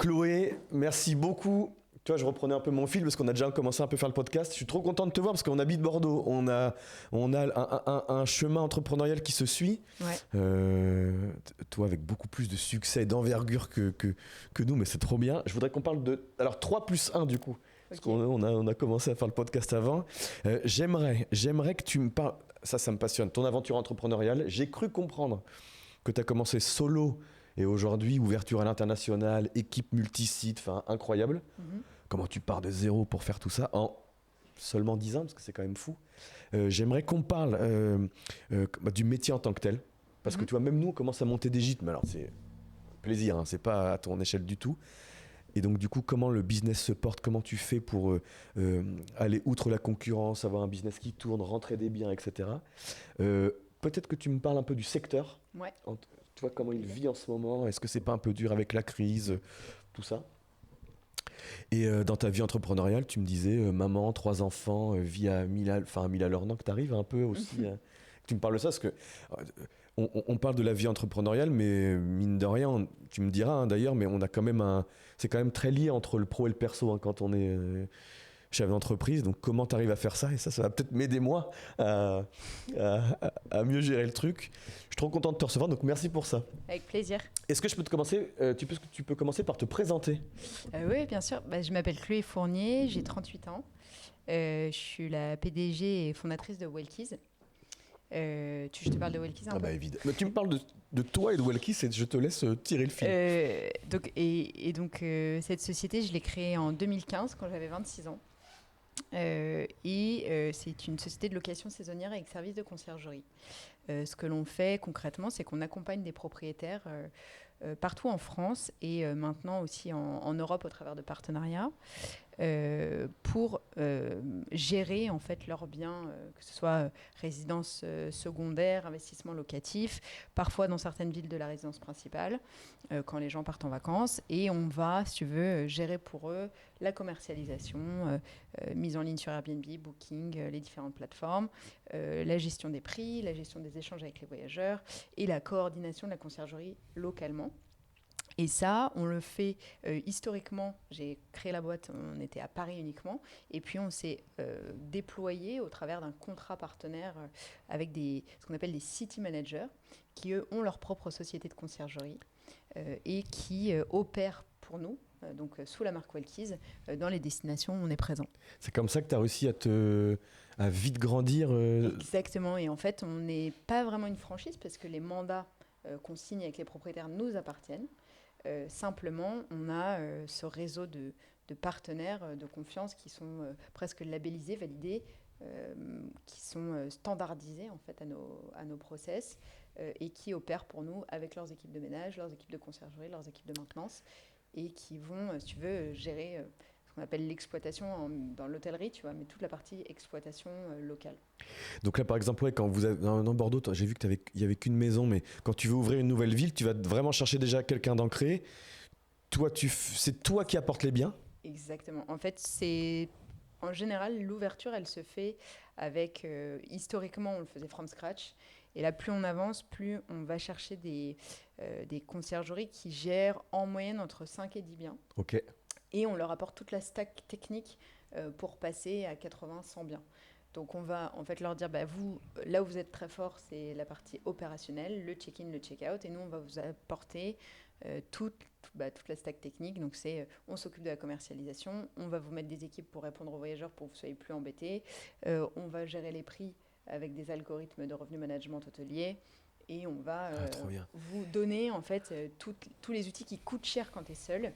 Chloé, merci beaucoup. Tu vois, je reprenais un peu mon fil parce qu'on a déjà commencé un peu à faire le podcast. Je suis trop content de te voir parce qu'on habite Bordeaux. On a un chemin entrepreneurial qui se suit. Ouais. Toi, avec beaucoup plus de succès et d'envergure que nous, mais c'est trop bien. Je voudrais qu'on parle de... Alors, 3+1 du coup. Parce qu'on a commencé à faire le podcast avant. J'aimerais que tu me parles... Ça me passionne. Ton aventure entrepreneuriale. J'ai cru comprendre que tu as commencé solo et aujourd'hui, ouverture à l'international, équipe multisite, enfin incroyable. Comment tu pars de zéro pour faire tout ça en seulement 10 ans, parce que c'est quand même fou. J'aimerais qu'on parle du métier en tant que tel. Parce que tu vois, même nous, on commence à monter des gîtes, mais alors c'est plaisir, hein, c'est pas à ton échelle du tout. Et donc du coup, comment le business se porte, comment tu fais pour aller outre la concurrence, avoir un business qui tourne, rentrer des biens, etc. Peut-être que tu me parles un peu du secteur. Ouais. Tu vois comment il vit en ce moment, est-ce que c'est pas un peu dur avec la crise, tout ça. Et dans ta vie entrepreneuriale, tu me disais maman, 3 enfants, vie à 1000 à l'heure, non, que tu arrives un peu aussi. Tu me parles de ça parce que on parle de la vie entrepreneuriale, mais mine de rien, tu me diras hein, d'ailleurs, mais on a quand même c'est quand même très lié entre le pro et le perso hein, quand on est chef d'entreprise. Donc comment tu arrives à faire ça? Et ça va peut-être m'aider moi à mieux gérer le truc. Je suis trop content de te recevoir, donc merci pour ça. Avec plaisir. Est-ce que je peux te commencer tu peux commencer par te présenter? Oui, bien sûr. Je m'appelle Chloé Fournier, j'ai 38 ans. Je suis la PDG et fondatrice de Wellkeys. Je te parle de Wellkeys un peu. Évidemment. Mais tu me parles de toi et de Wellkeys et je te laisse tirer le fil. Donc, cette société, je l'ai créée en 2015 quand j'avais 26 ans. C'est une société de location saisonnière avec service de conciergerie. Ce que l'on fait concrètement, c'est qu'on accompagne des propriétaires partout en France et maintenant aussi en Europe au travers de partenariats pour gérer en fait leurs biens, que ce soit résidence secondaire, investissement locatif, parfois dans certaines villes de la résidence principale, quand les gens partent en vacances. Et on va, si tu veux, gérer pour eux la commercialisation, mise en ligne sur Airbnb, Booking, les différentes plateformes, la gestion des prix, la gestion des échanges avec les voyageurs et la coordination de la conciergerie localement. Et ça, on le fait historiquement. J'ai créé la boîte, on était à Paris uniquement. Et puis, on s'est déployé au travers d'un contrat partenaire avec ce qu'on appelle des city managers, qui, eux, ont leur propre société de conciergerie et qui opèrent pour nous, donc sous la marque Wellkeys, dans les destinations où on est présent. C'est comme ça que tu as réussi à vite grandir Exactement. Et en fait, on n'est pas vraiment une franchise parce que les mandats qu'on signe avec les propriétaires nous appartiennent. Simplement, on a ce réseau de partenaires de confiance qui sont presque labellisés, validés, qui sont standardisés en fait à nos process et qui opèrent pour nous avec leurs équipes de ménage, leurs équipes de conciergerie, leurs équipes de maintenance et qui vont, si tu veux, gérer ce qu'on appelle l'exploitation dans l'hôtellerie, tu vois, mais toute la partie exploitation locale. Donc là, par exemple, quand vous avez dans Bordeaux, j'ai vu qu'il n'y avait qu'une maison, mais quand tu veux ouvrir une nouvelle ville, tu vas vraiment chercher déjà quelqu'un d'ancré. C'est toi qui apportes les biens? Exactement. En fait, en général, l'ouverture, elle se fait avec... historiquement, on le faisait from scratch. Et là, plus on avance, plus on va chercher des conciergeries qui gèrent en moyenne entre 5 et 10 biens. Ok. Et on leur apporte toute la stack technique pour passer à 80-100 biens. Donc, on va en fait leur dire, vous, là où vous êtes très fort, c'est la partie opérationnelle, le check-in, le check-out. Et nous, on va vous apporter toute la stack technique. Donc, on s'occupe de la commercialisation. On va vous mettre des équipes pour répondre aux voyageurs pour que vous ne soyez plus embêtés. On va gérer les prix avec des algorithmes de revenu management hôtelier. Et on va vous donner en fait tous les outils qui coûtent cher quand tu es seul.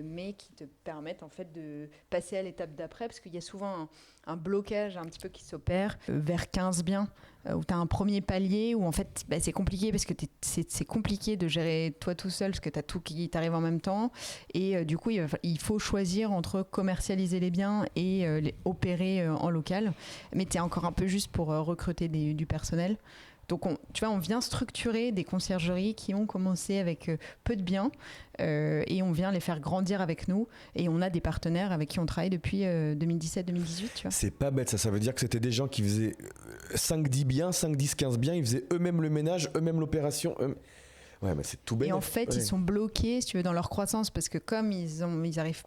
Mais qui te permettent en fait de passer à l'étape d'après, parce qu'il y a souvent un blocage un petit peu qui s'opère vers 15 biens, où tu as un premier palier, où en fait c'est compliqué, parce que c'est compliqué de gérer toi tout seul, parce que tu as tout qui t'arrive en même temps, et du coup il faut choisir entre commercialiser les biens et les opérer en local, mais tu es encore un peu juste pour recruter du personnel. Donc, on vient structurer des conciergeries qui ont commencé avec peu de biens et on vient les faire grandir avec nous. Et on a des partenaires avec qui on travaille depuis 2017-2018. Tu vois. C'est pas bête, ça veut dire que c'était des gens qui faisaient 5-10 biens, 5-10-15 biens, ils faisaient eux-mêmes le ménage, eux-mêmes l'opération. Ouais, mais c'est tout bête. Et en fait, ils sont bloqués, si tu veux, dans leur croissance, parce que comme ils arrivent.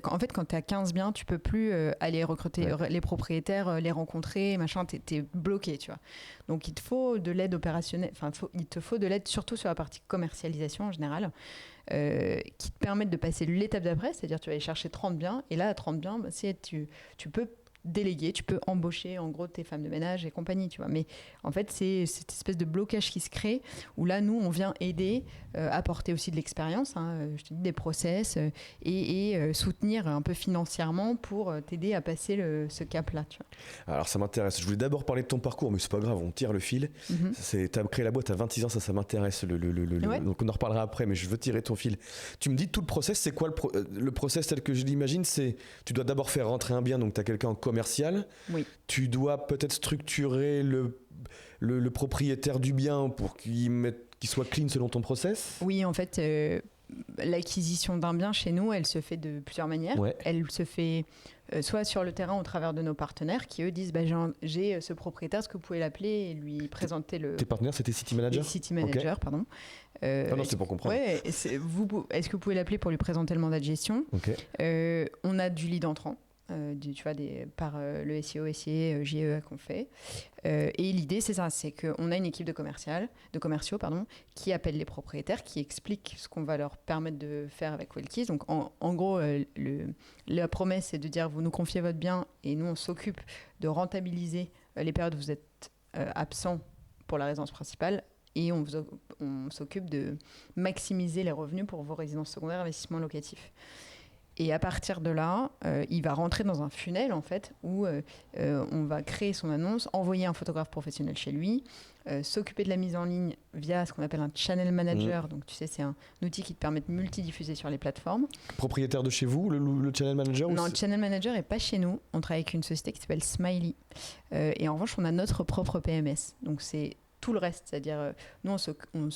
En fait, quand tu as 15 biens, tu peux plus aller recruter les propriétaires, les rencontrer, machin, tu es bloqué, tu vois. Donc, il te faut de l'aide opérationnelle, il te faut de l'aide surtout sur la partie commercialisation en général, qui te permettent de passer l'étape d'après, c'est-à-dire tu vas aller chercher 30 biens, et là, à 30 biens, tu peux déléguer, tu peux embaucher en gros tes femmes de ménage et compagnie, tu vois. Mais en fait, c'est cette espèce de blocage qui se crée où là, nous, on vient aider, apporter aussi de l'expérience, je te dis des process et soutenir un peu financièrement pour t'aider à passer ce cap-là, tu vois. Alors ça m'intéresse. Je voulais d'abord parler de ton parcours, mais c'est pas grave, on tire le fil. Tu as créé la boîte à 26 ans, ça m'intéresse. Donc on en reparlera après, mais je veux tirer ton fil. Tu me dis tout le process, c'est quoi le process tel que je l'imagine? C'est tu dois d'abord faire rentrer un bien, donc tu as quelqu'un en commercial. Oui. Tu dois peut-être structurer le propriétaire du bien pour qu'il soit clean selon ton process. Oui, en fait, l'acquisition d'un bien chez nous, elle se fait de plusieurs manières. Ouais. Elle se fait soit sur le terrain au travers de nos partenaires qui, eux, disent j'ai ce propriétaire, est-ce que vous pouvez l'appeler et lui présenter le... Tes partenaires, c'était City Manager? City Manager, okay. Pardon. Non, c'est pour comprendre. Ouais, est-ce que vous pouvez l'appeler pour lui présenter le mandat de gestion? Okay. On a du lead entrant. Tu vois, par le SEO, SIA, JEA qu'on fait. Et l'idée, c'est ça, c'est qu'on a une équipe de commerciaux qui appellent les propriétaires, qui expliquent ce qu'on va leur permettre de faire avec Wellkeys. Donc, en gros, la promesse, c'est de dire, vous nous confiez votre bien et nous, on s'occupe de rentabiliser les périodes où vous êtes absent pour la résidence principale. Et on s'occupe de maximiser les revenus pour vos résidences secondaires, investissements locatifs. Et à partir de là, il va rentrer dans un funnel, en fait, où on va créer son annonce, envoyer un photographe professionnel chez lui, s'occuper de la mise en ligne via ce qu'on appelle un channel manager. Donc, tu sais, c'est un outil qui te permet de multidiffuser sur les plateformes. Propriétaire de chez vous, le channel manager? Non, le channel manager n'est pas chez nous. On travaille avec une société qui s'appelle Smiley. Et en revanche, on a notre propre PMS. Donc, c'est tout le reste, c'est-à-dire nous on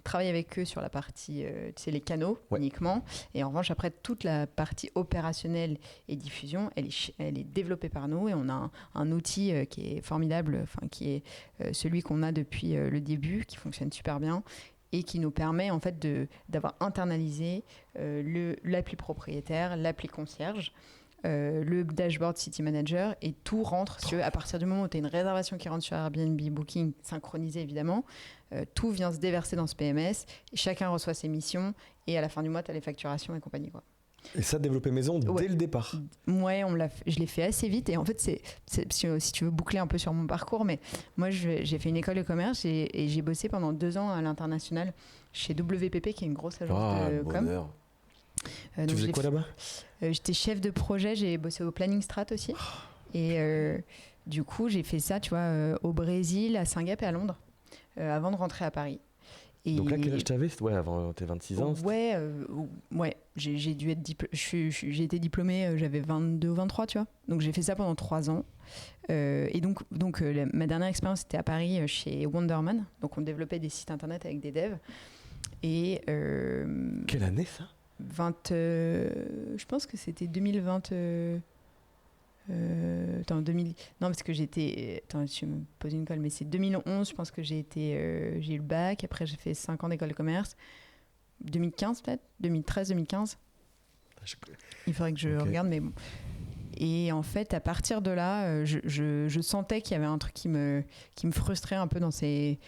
travaille avec eux sur la partie tu sais, les canaux uniquement, et en revanche après toute la partie opérationnelle et diffusion elle est développée par nous, et on a un outil qui est formidable, qui est celui qu'on a depuis le début, qui fonctionne super bien et qui nous permet en fait d'avoir internalisé l'appli propriétaire, l'appli concierge, le dashboard City Manager, et tout rentre à partir du moment où tu as une réservation qui rentre sur Airbnb Booking, synchronisée évidemment, tout vient se déverser dans ce PMS et chacun reçoit ses missions, et à la fin du mois tu as les facturations et compagnie, quoi. Et ça, développer maison dès le départ? Ouais, je l'ai fait assez vite, et en fait si tu veux boucler un peu sur mon parcours, mais moi j'ai fait une école de commerce et j'ai bossé pendant 2 ans à l'international chez WPP, qui est une grosse agence de com. Tu faisais quoi là-bas? J'étais chef de projet, j'ai bossé au Planning Strat aussi. Et du coup, j'ai fait ça, tu vois, au Brésil, à Singapour et à Londres, avant de rentrer à Paris. Et donc là, quel âge t'avais? Ouais, avant tes 26 ans? Ouais, j'ai dû être j'ai été diplômée, j'avais 22 ou 23, tu vois. Donc j'ai fait ça pendant 3 ans. Et donc ma dernière expérience, c'était à Paris, chez Wonderman. Donc on développait des sites internet avec des devs. Et quelle année ça? Je pense que c'était 2020. 2000. Non, parce que j'étais. Attends, je me pose une colle, mais c'est 2011. Je pense que j'ai eu le bac. Après, j'ai fait 5 ans d'école de commerce. 2015 peut-être, 2013, 2015. Il faudrait que je regarde, mais bon. Et en fait, à partir de là, je sentais qu'il y avait un truc qui me frustrait un peu dans ces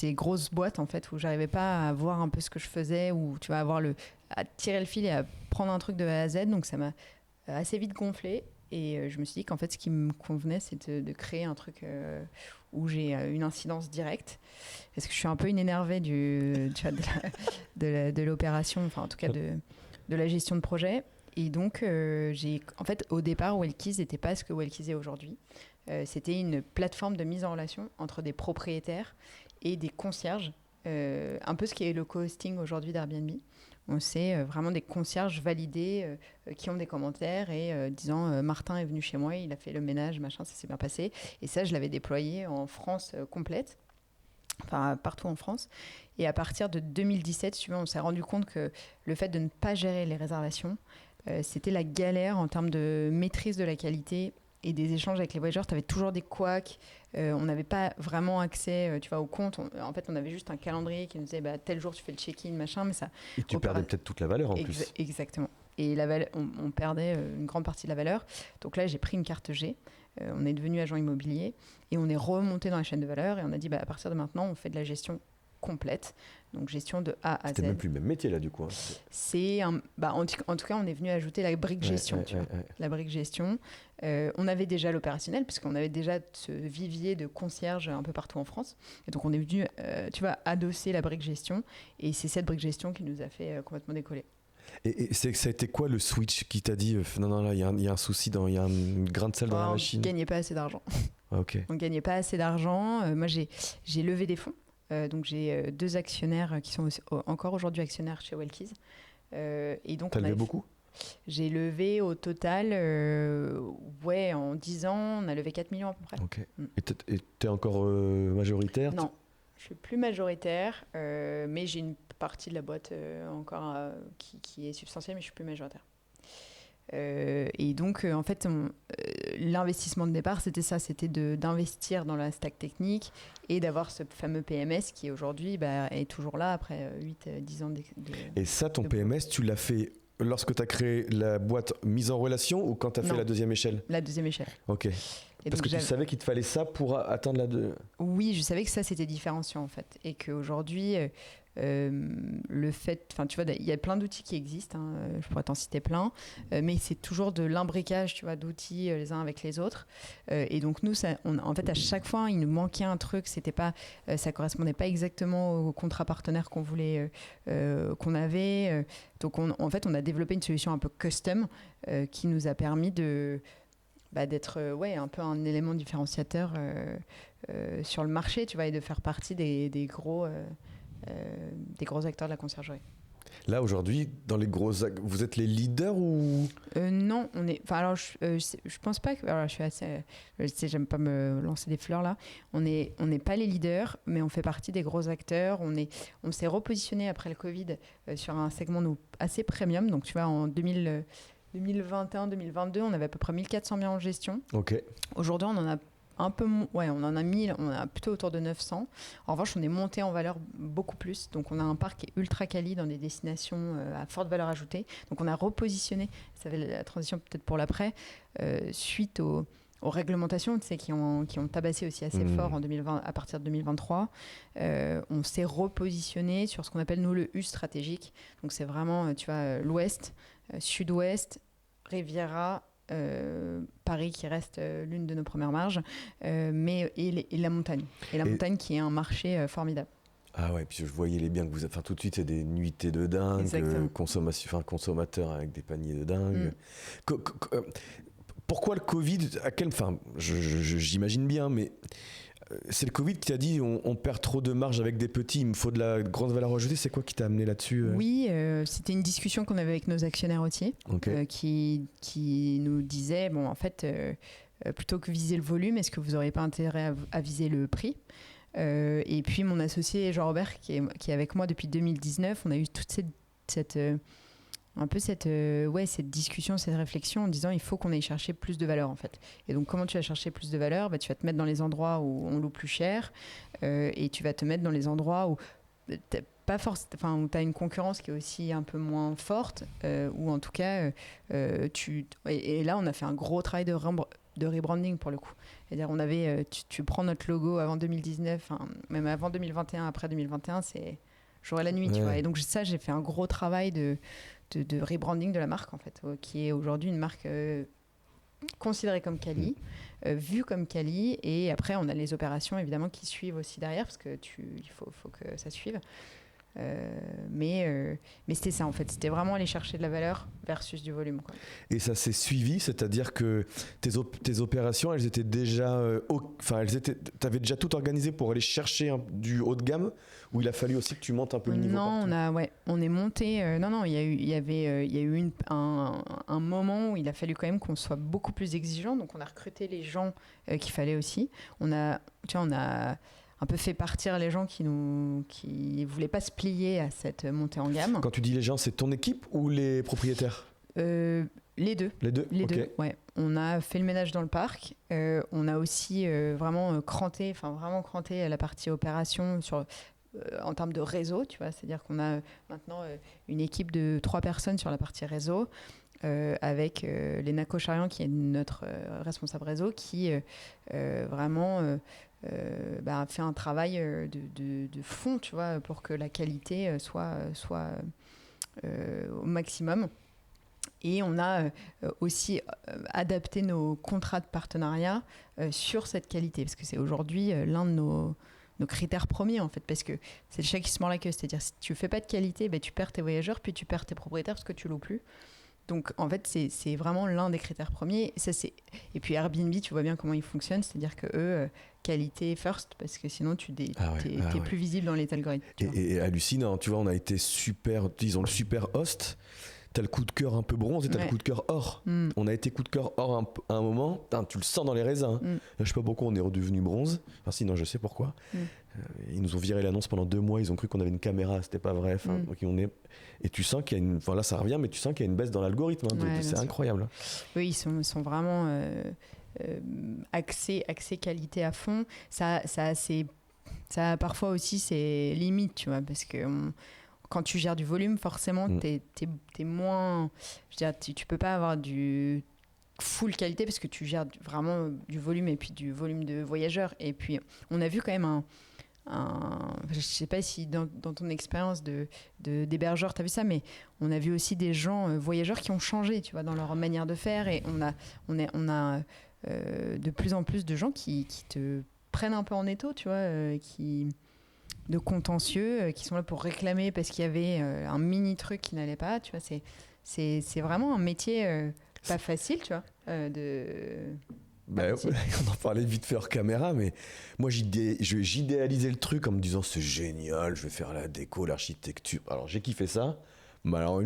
grosses boîtes, en fait, où j'arrivais pas à voir un peu ce que je faisais, ou tu vas à tirer le fil et à prendre un truc de A à Z. Donc ça m'a assez vite gonflé, et je me suis dit qu'en fait, ce qui me convenait, c'était de créer un truc où j'ai une incidence directe, parce que je suis un peu une énervée de l'opération, enfin en tout cas de la gestion de projet. Et donc, en fait, au départ, Wellkeys n'était pas ce que Wellkeys est aujourd'hui. C'était une plateforme de mise en relation entre des propriétaires et des concierges, un peu ce qui est le co-hosting aujourd'hui d'Airbnb. C'est vraiment des concierges validés qui ont des commentaires et disant Martin est venu chez moi, il a fait le ménage, machin, ça s'est bien passé. Et ça, je l'avais déployé en France complète, enfin partout en France. Et à partir de 2017, on s'est rendu compte que le fait de ne pas gérer les réservations, c'était la galère en termes de maîtrise de la qualité et des échanges avec les voyageurs, tu avais toujours des couacs. On n'avait pas vraiment accès, tu vois, au compte. En fait, on avait juste un calendrier qui nous disait tel jour tu fais le check-in, machin, mais ça. Et tu perdais peut-être toute la valeur en plus. Exactement. Et on perdait une grande partie de la valeur. Donc là, j'ai pris une carte G. On est devenu agent immobilier et on est remonté dans la chaîne de valeur et on a dit à partir de maintenant, on fait de la gestion complète. Donc gestion de A à Z. C'était même plus le même métier là du coup. Hein. En tout cas, on est venu ajouter la brique gestion. La brique gestion. On avait déjà l'opérationnel puisqu'on avait déjà ce vivier de concierges un peu partout en France. Et donc on est venu, adosser la brique gestion et c'est cette brique gestion qui nous a fait complètement décoller. Et ça a été quoi le switch qui t'a dit non là il y a un souci, il y a un grain de sel dans la machine? On ne gagnait pas assez d'argent. Ok. On ne gagnait pas assez d'argent. Moi j'ai levé des fonds. Donc j'ai 2 actionnaires qui sont encore aujourd'hui actionnaires chez Wellkeys. Et donc t'as levé beaucoup? J'ai levé au total, en 10 ans, on a levé 4 millions à peu près. Ok. Et t'es encore majoritaire? Non, je suis plus majoritaire, mais j'ai une partie de la boîte encore qui est substantielle, mais je suis plus majoritaire. Et donc, en fait, l'investissement de départ, c'était ça, c'était d'investir dans la stack technique et d'avoir ce fameux PMS qui aujourd'hui est toujours là après 8-10 ans Et ça, ton PMS, tu l'as fait lorsque tu as créé la boîte mise en relation ou quand tu as fait la deuxième échelle? La deuxième échelle. Ok. Et parce que tu savais qu'il te fallait ça pour atteindre la deux. Oui, je savais que ça, c'était différenciant en fait. Et qu'aujourd'hui, le fait, enfin tu vois, il y a plein d'outils qui existent, hein, je pourrais t'en citer plein, mais c'est toujours de l'imbriquage, tu vois, d'outils les uns avec les autres. Et donc nous, en fait, à chaque fois, il nous manquait un truc, c'était pas, ça correspondait pas exactement au contrat partenaire qu'on voulait, qu'on avait. Donc en fait, on a développé une solution un peu custom qui nous a permis d'être un peu un élément différenciateur sur le marché, tu vois, et de faire partie des gros acteurs de la conciergerie. Là aujourd'hui, dans les gros, vous êtes les leaders ou non, on est. Enfin alors, je pense pas que. Alors, je suis assez. Je sais, j'aime pas me lancer des fleurs là. On n'est pas les leaders, mais on fait partie des gros acteurs. On s'est repositionné après le Covid sur un segment assez premium. Donc tu vois, en 2021-2022, on avait à peu près 1400 biens en gestion. Ok. Aujourd'hui, on en a un peu on en a 1000, on a plutôt autour de 900. En revanche, on est monté en valeur beaucoup plus. Donc, on a un parc qui est ultra quali dans des destinations à forte valeur ajoutée. Donc, on a repositionné, ça fait la transition peut-être pour l'après, suite aux réglementations, tu sais, qui ont tabassé aussi assez fort en 2020, à partir de 2023. On s'est repositionné sur ce qu'on appelle, nous, le U stratégique. Donc, c'est vraiment, tu vois, l'Ouest, Sud-Ouest, Riviera, Paris qui reste l'une de nos premières marges, mais et la montagne. Et la montagne qui est un marché formidable. Ah ouais, puis je voyais les biens que vous avez. Enfin, tout de suite, c'est des nuitées de dingue, consommateurs avec des paniers de dingue. Pourquoi le Covid? J'imagine bien, mais c'est le Covid qui t'a dit on perd trop de marge avec des petits, il me faut de la grande valeur ajoutée. C'est quoi qui t'a amené là-dessus? Oui, c'était une discussion qu'on avait avec nos actionnaires hôtiers, qui nous disaient, bon, en fait, plutôt que viser le volume, est-ce que vous n'auriez pas intérêt à viser le prix? Et puis mon associé Jean-Robert, qui est avec moi depuis 2019, on a eu toute cette discussion, cette réflexion en disant il faut qu'on aille chercher plus de valeur en fait. Et donc comment tu vas chercher plus de valeur? Tu vas te mettre dans les endroits où on loue plus cher et tu vas te mettre dans les endroits où où tu as une concurrence qui est aussi un peu moins forte, ou en tout cas et là on a fait un gros travail de rebranding pour le coup. C'est-à-dire on avait tu prends notre logo avant 2019, même avant 2021, après 2021, c'est jour et la nuit, tu vois. Et donc ça, j'ai fait un gros travail de rebranding de la marque en fait, qui est aujourd'hui une marque considérée comme quali, vue comme quali, et après on a les opérations évidemment qui suivent aussi derrière parce que il faut que ça suive. Mais c'était ça en fait, c'était vraiment aller chercher de la valeur versus du volume, quoi. Et ça s'est suivi, c'est-à-dire que tes opérations, elles étaient déjà, t'avais déjà tout organisé pour aller chercher du haut de gamme, ou il a fallu aussi que tu montes un peu le niveau? Non, on est monté. Il y a eu un moment où il a fallu quand même qu'on soit beaucoup plus exigeant, donc on a recruté les gens qu'il fallait aussi. On a un peu fait partir les gens qui voulaient pas se plier à cette montée en gamme. Quand tu dis les gens, c'est ton équipe ou les propriétaires? Les deux. Les deux. Les Ok. deux, ouais. On a fait le ménage dans le parc. On a aussi vraiment cranté la partie opération en termes de réseau, tu vois. C'est-à-dire qu'on a maintenant une équipe de 3 personnes sur la partie réseau, avec Léna Cocharian, qui est notre responsable réseau, qui vraiment fait un travail de fond, tu vois, pour que la qualité soit au maximum. Et on a aussi adapté nos contrats de partenariat sur cette qualité, parce que c'est aujourd'hui l'un de nos critères premiers, en fait, parce que c'est le chat qui se mord la queue. C'est-à-dire, si tu ne fais pas de qualité, tu perds tes voyageurs, puis tu perds tes propriétaires parce que tu ne loues plus. Donc, en fait, c'est vraiment l'un des critères premiers. Et puis Airbnb, tu vois bien comment ils fonctionnent, c'est-à-dire que eux, qualité first, parce que sinon, t'es plus visible dans les algorithmes. Et hallucinant, tu vois, on a été super, ils ont le super host. T'as le coup de cœur un peu bronze et t'as le coup de cœur or. On a été coup de cœur or à un moment. Tu le sens dans les raisins. Là, je sais pas pourquoi on est redevenu bronze. Enfin, sinon, je sais pourquoi. Ils nous ont viré l'annonce pendant 2 mois. Ils ont cru qu'on avait une caméra. C'était pas vrai. Donc, et tu sens qu'il y a une. Enfin, là, ça revient, mais tu sens qu'il y a une baisse dans l'algorithme. C'est incroyable. Oui, ils sont vraiment axés qualité à fond. Ça a parfois aussi ses limites, tu vois, parce que. Quand tu gères du volume, forcément, t'es moins... Je veux dire, tu peux pas avoir du full qualité parce que tu gères vraiment du volume et puis du volume de voyageurs. Et puis, on a vu quand même je sais pas si dans ton expérience d'hébergeur, tu as vu ça, mais on a vu aussi des gens, voyageurs, qui ont changé, tu vois, dans leur manière de faire. Et on a de plus en plus de gens qui te prennent un peu en étau, tu vois, de contentieux qui sont là pour réclamer parce qu'il y avait un mini truc qui n'allait pas, tu vois. C'est vraiment un métier pas facile, tu vois. On en parlait vite fait hors caméra, mais moi j'idéalisais le truc en me disant c'est génial, je vais faire la déco, l'architecture. Alors j'ai kiffé ça. Mais alors,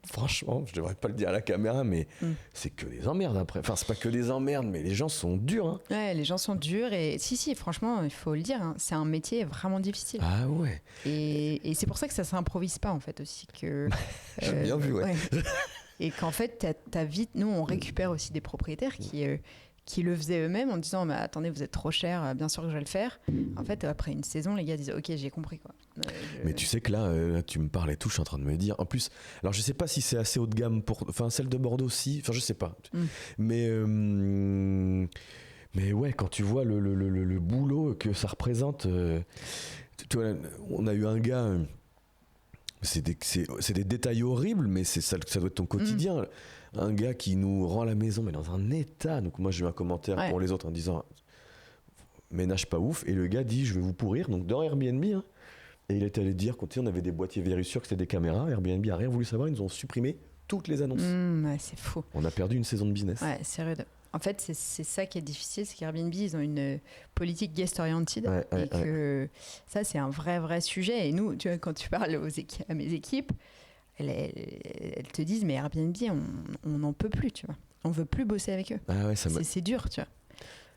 franchement, je devrais pas le dire à la caméra, mais c'est que des emmerdes après. Enfin, c'est pas que des emmerdes, mais les gens sont durs. Hein. Ouais, les gens sont durs. Et si, franchement, il faut le dire, hein, c'est un métier vraiment difficile. Ah ouais. Et c'est pour ça que ça s'improvise pas, en fait, aussi. J'ai bien vu, ouais. Et qu'en fait, t'as vite... Nous, on récupère aussi des propriétaires qui le faisaient eux-mêmes en disant attendez, vous êtes trop cher, bien sûr que je vais le faire. En fait, après une saison, les gars disent ok, j'ai compris, quoi. Mais tu sais que là, tu me parles et tout, je suis en train de me dire. En plus, alors je sais pas si c'est assez haut de gamme pour. Enfin, celle de Bordeaux aussi. Enfin, je sais pas. Mais ouais, quand tu vois le boulot que ça représente. Tu vois, on a eu un gars. C'est des détails horribles, mais ça doit être ton quotidien. Un gars qui nous rend la maison, mais dans un état. Donc moi, j'ai eu un commentaire pour les autres en disant ménage pas ouf. Et le gars dit je vais vous pourrir. Donc dans Airbnb. Hein, et il est allé dire quand on avait des boîtiers vérissures que c'était des caméras. Airbnb a rien voulu savoir. Ils nous ont supprimé toutes les annonces. Ouais, c'est fou. On a perdu une saison de business. Ouais, c'est rude. En fait, c'est ça qui est difficile, c'est qu'Airbnb, ils ont une politique guest-oriented. Et que ça, c'est un vrai sujet. Et nous, tu vois, quand tu parles à mes équipes, elles te disent, mais Airbnb, on n'en peut plus, tu vois. On veut plus bosser avec eux. Ah ouais, c'est dur, tu vois.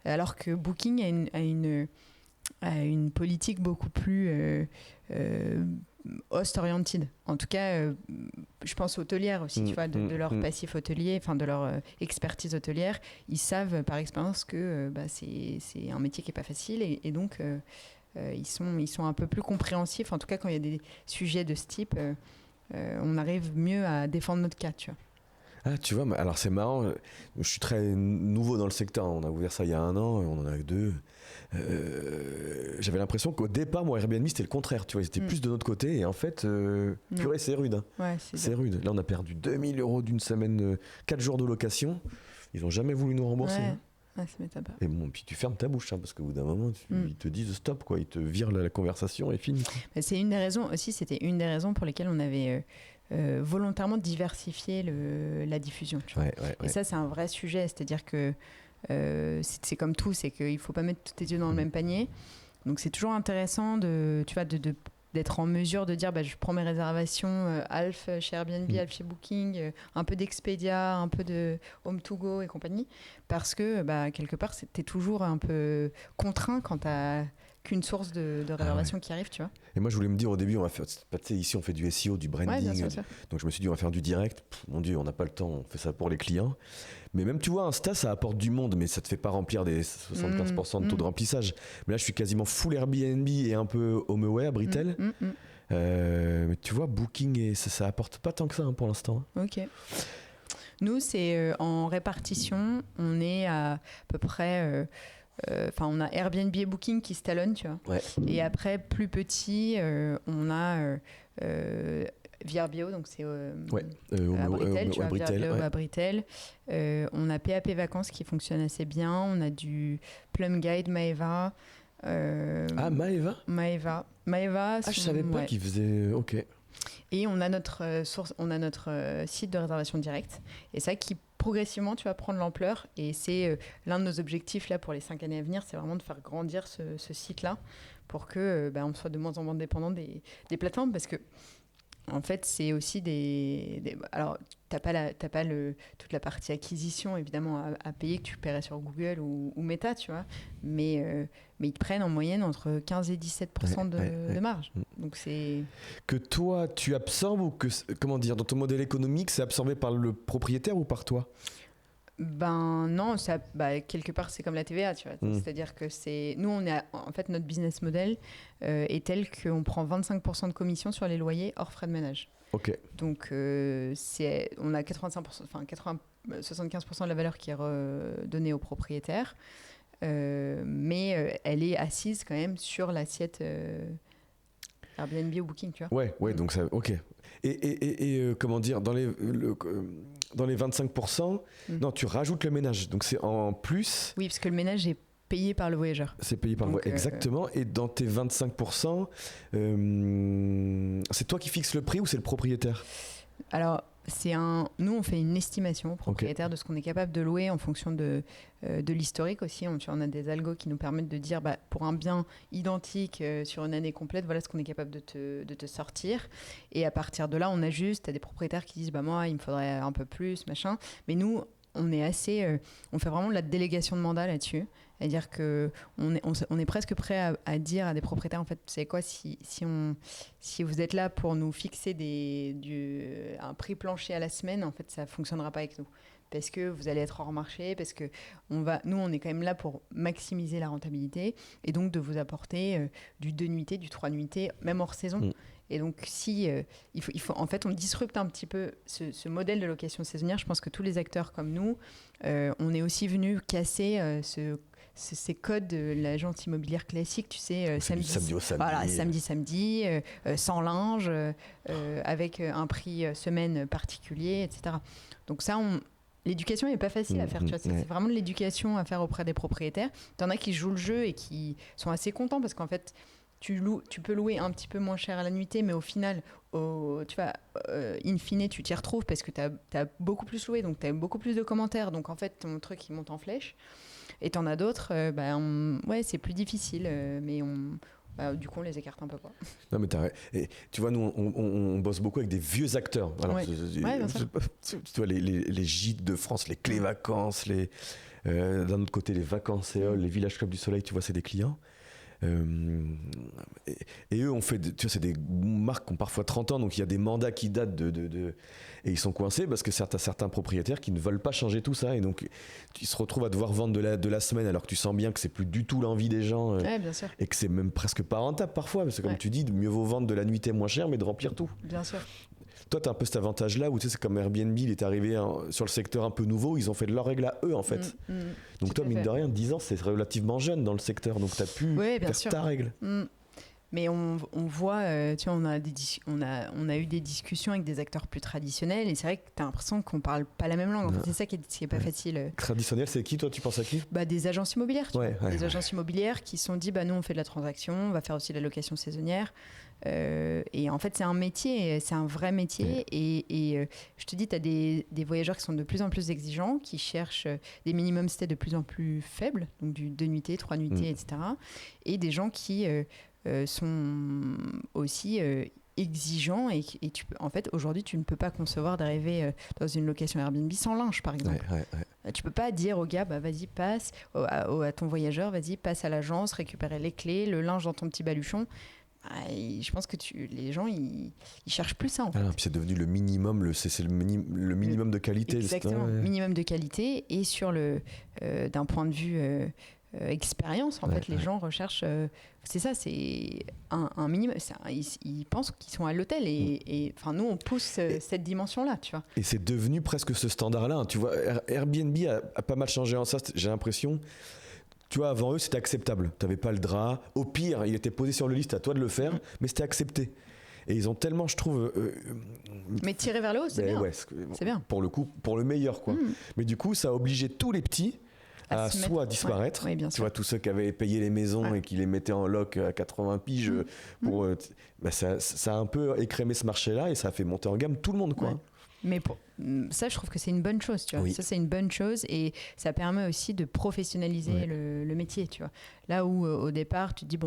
Alors que Booking a une politique beaucoup plus host-oriented. En tout cas, je pense hôtelière aussi, tu vois, de leur passif hôtelier, enfin de leur expertise hôtelière. Ils savent par expérience que c'est un métier qui n'est pas facile et donc ils sont un peu plus compréhensifs. En tout cas, quand il y a des sujets de ce type, on arrive mieux à défendre notre cas, tu vois. Ah, tu vois, alors c'est marrant, je suis très nouveau dans le secteur, on a ouvert ça il y a 1 an, on en a 2. J'avais l'impression qu'au départ, moi, Airbnb, c'était le contraire, tu vois, ils étaient plus de notre côté, et en fait, purée, c'est rude. Hein. Ouais, c'est rude. Là, on a perdu 2000 € d'une semaine, 4 jours de location, ils n'ont jamais voulu nous rembourser. Ouais. Hein. Ouais, ça m'étonne pas. Et bon, puis tu fermes ta bouche, hein, parce qu'au bout d'un moment, ils te disent stop, quoi, ils te virent la conversation et fini. C'est une des raisons aussi, c'était une des raisons pour lesquelles on avait volontairement diversifié la diffusion. Tu vois. Et ça, c'est un vrai sujet, c'est-à-dire que c'est comme tout, c'est qu'il ne faut pas mettre tous tes œufs dans le même panier. Donc c'est toujours intéressant d'être en mesure de dire je prends mes réservations Alf chez Airbnb, Alf chez Booking, un peu d'Expedia, un peu de Home2Go et compagnie, parce que quelque part, tu es toujours un peu contraint quand tu as qu'une source de réservation qui arrive, tu vois. Et moi, je voulais me dire au début, on va faire, ici, on fait du SEO, du branding. Bien sûr. Donc, je me suis dit, on va faire du direct. Mon Dieu, on n'a pas le temps, on fait ça pour les clients. Mais même, tu vois, Insta, ça apporte du monde, mais ça te fait pas remplir des 75% de taux de remplissage. Mais là, je suis quasiment full Airbnb et un peu HomeAway, Britel. Mais tu vois, Booking, et ça apporte pas tant que ça pour l'instant. Ok. Nous, c'est en répartition, on est à peu près... on a Airbnb et Booking qui se talonnent, tu vois. Ouais. Et après, plus petit, on a VRBO, donc c'est à Britel, tu vois, VRBO à Britel. On a PAP Vacances qui fonctionne assez bien. On a du Plum Guide, Maeva. Maeva. Maeva. Je savais pas qu'ils faisaient... Ok. Et on a notre site de réservation directe. Et ça qui progressivement, tu vas prendre l'ampleur. Et c'est l'un de nos objectifs là pour les 5 années à venir, c'est vraiment de faire grandir ce site-là pour que on soit de moins en moins dépendant des plateformes, parce que en fait, c'est aussi alors, t'as pas toute la partie acquisition, évidemment, à payer, que tu paierais sur Google ou Meta, tu vois. Mais ils te prennent en moyenne entre 15 et 17% de marge. Donc, c'est... Que toi, tu absorbes ou que, comment dire, dans ton modèle économique, c'est absorbé par le propriétaire ou par toi ? Non, quelque part c'est comme la TVA, tu vois. C'est-à-dire que nous, en fait, notre business model est tel qu'on prend 25% de commission sur les loyers hors frais de ménage. Ok. Donc on a 75% de la valeur qui est donnée au propriétaire, mais elle est assise quand même sur l'assiette Airbnb ou Booking, tu vois. Ouais, donc ça, ok. Et comment dire, dans les 25%, non, tu rajoutes le ménage, donc c'est en plus. Oui, parce que le ménage est payé par le voyageur. C'est payé par le voyageur, exactement. Et dans tes 25%, c'est toi qui fixes le prix ou c'est le propriétaire ? Alors, nous, on fait une estimation propriétaire de ce qu'on est capable de louer en fonction de l'historique aussi. On a des algos qui nous permettent de dire, pour un bien identique sur une année complète, voilà ce qu'on est capable de te sortir. Et à partir de là, on ajuste. Tu as des propriétaires qui disent, moi, il me faudrait un peu plus, machin. Mais nous, on fait vraiment de la délégation de mandat là-dessus. C'est-à-dire qu'on est presque prêt à dire à des propriétaires, en fait, c'est quoi, si vous êtes là pour nous fixer un prix plancher à la semaine, en fait, ça ne fonctionnera pas avec nous. Parce que vous allez être hors marché, parce que nous, on est quand même là pour maximiser la rentabilité et donc de vous apporter du 2 nuitées, du 3 nuitées, même hors saison. Et donc, il faut, en fait, on disrupte un petit peu ce modèle de location saisonnière. Je pense que tous les acteurs comme nous, on est aussi venus casser ces codes de l'agence immobilière classique, tu sais, samedi au samedi. Voilà, samedi, sans linge, avec un prix semaine particulier, etc. Donc ça, l'éducation n'est pas facile à faire, tu vois. C'est vraiment de l'éducation à faire auprès des propriétaires. T'en as qui jouent le jeu et qui sont assez contents parce qu'en fait, tu peux louer un petit peu moins cher à la nuitée, mais au final, tu vois, in fine, tu t'y retrouves parce que tu as beaucoup plus loué, donc tu as beaucoup plus de commentaires. Donc en fait, ton truc, il monte en flèche. Et t'en as d'autres, c'est plus difficile, mais du coup, on les écarte un peu, quoi. Non, mais et, tu vois, nous, on bosse beaucoup avec des vieux acteurs. Alors, tu vois, les gîtes de France, les Clés Vacances, d'un autre côté, les Vacances et les Villages Club du Soleil, tu vois, c'est des clients. Et eux, tu vois, c'est des marques qui ont parfois 30 ans, donc il y a des mandats qui datent et ils sont coincés parce que certains propriétaires qui ne veulent pas changer tout ça, et donc ils se retrouvent à devoir vendre de la semaine alors que tu sens bien que c'est plus du tout l'envie des gens, bien sûr. et que c'est même presque pas rentable parfois, parce que comme tu dis, mieux vaut vendre de la nuitée moins cher mais de remplir tout. Bien sûr. Toi, tu as un peu cet avantage-là où tu sais, c'est comme Airbnb, il est arrivé sur le secteur un peu nouveau, ils ont fait de leurs règles à eux en fait. Donc toi, mine de rien, 10 ans, c'est relativement jeune dans le secteur, donc tu as pu faire ta règle. Mais on voit, tu vois, on a eu des discussions avec des acteurs plus traditionnels, et c'est vrai que tu as l'impression qu'on parle pas la même langue. En fait, c'est ça qui est pas facile. Traditionnel, c'est qui, toi? Tu penses à qui? Des agences immobilières. Des agences immobilières qui se sont dit, nous, on fait de la transaction, on va faire aussi de la location saisonnière. Et en fait, c'est un métier, c'est un vrai métier. Et je te dis, tu as des voyageurs qui sont de plus en plus exigeants, qui cherchent des minimum stay de plus en plus faibles, donc du 2 nuitées, 3 nuitées, etc. Et des gens qui sont aussi exigeant et en fait, aujourd'hui, tu ne peux pas concevoir d'arriver dans une location Airbnb sans linge, par exemple. Tu peux pas dire au gars, vas-y, passe, à ton voyageur, vas-y, passe à l'agence, récupérer les clés, le linge dans ton petit baluchon. Je pense que les gens, ils cherchent plus ça, en fait. Puis c'est devenu le minimum, c'est le minimum de qualité. Exactement, minimum de qualité. Et d'un point de vue expérience, en fait, les gens recherchent... c'est ça, c'est un minimum. Ils pensent qu'ils sont à l'hôtel. Et nous, on pousse cette dimension-là, tu vois. Et c'est devenu presque ce standard-là. Tu vois, Airbnb a pas mal changé en ça, j'ai l'impression. Tu vois, avant eux, c'était acceptable. Tu n'avais pas le drap. Au pire, il était posé sur le lit, c'était à toi de le faire, mais c'était accepté. Et ils ont tellement, je trouve... mais tirer vers le haut, c'est bien. Ouais, c'est bien. Pour le coup, pour le meilleur, quoi. Mais du coup, ça a obligé tous les petits à soit disparaître. Ouais, bien sûr. Tu vois, tous ceux qui avaient payé les maisons et qui les mettaient en loc à 80 piges, ça a un peu écrémé ce marché-là et ça a fait monter en gamme tout le monde, quoi. Ouais. Mais ça, je trouve que c'est une bonne chose, tu vois. Ça, c'est une bonne chose et ça permet aussi de professionnaliser le métier, tu vois. Là où, au départ, tu te dis,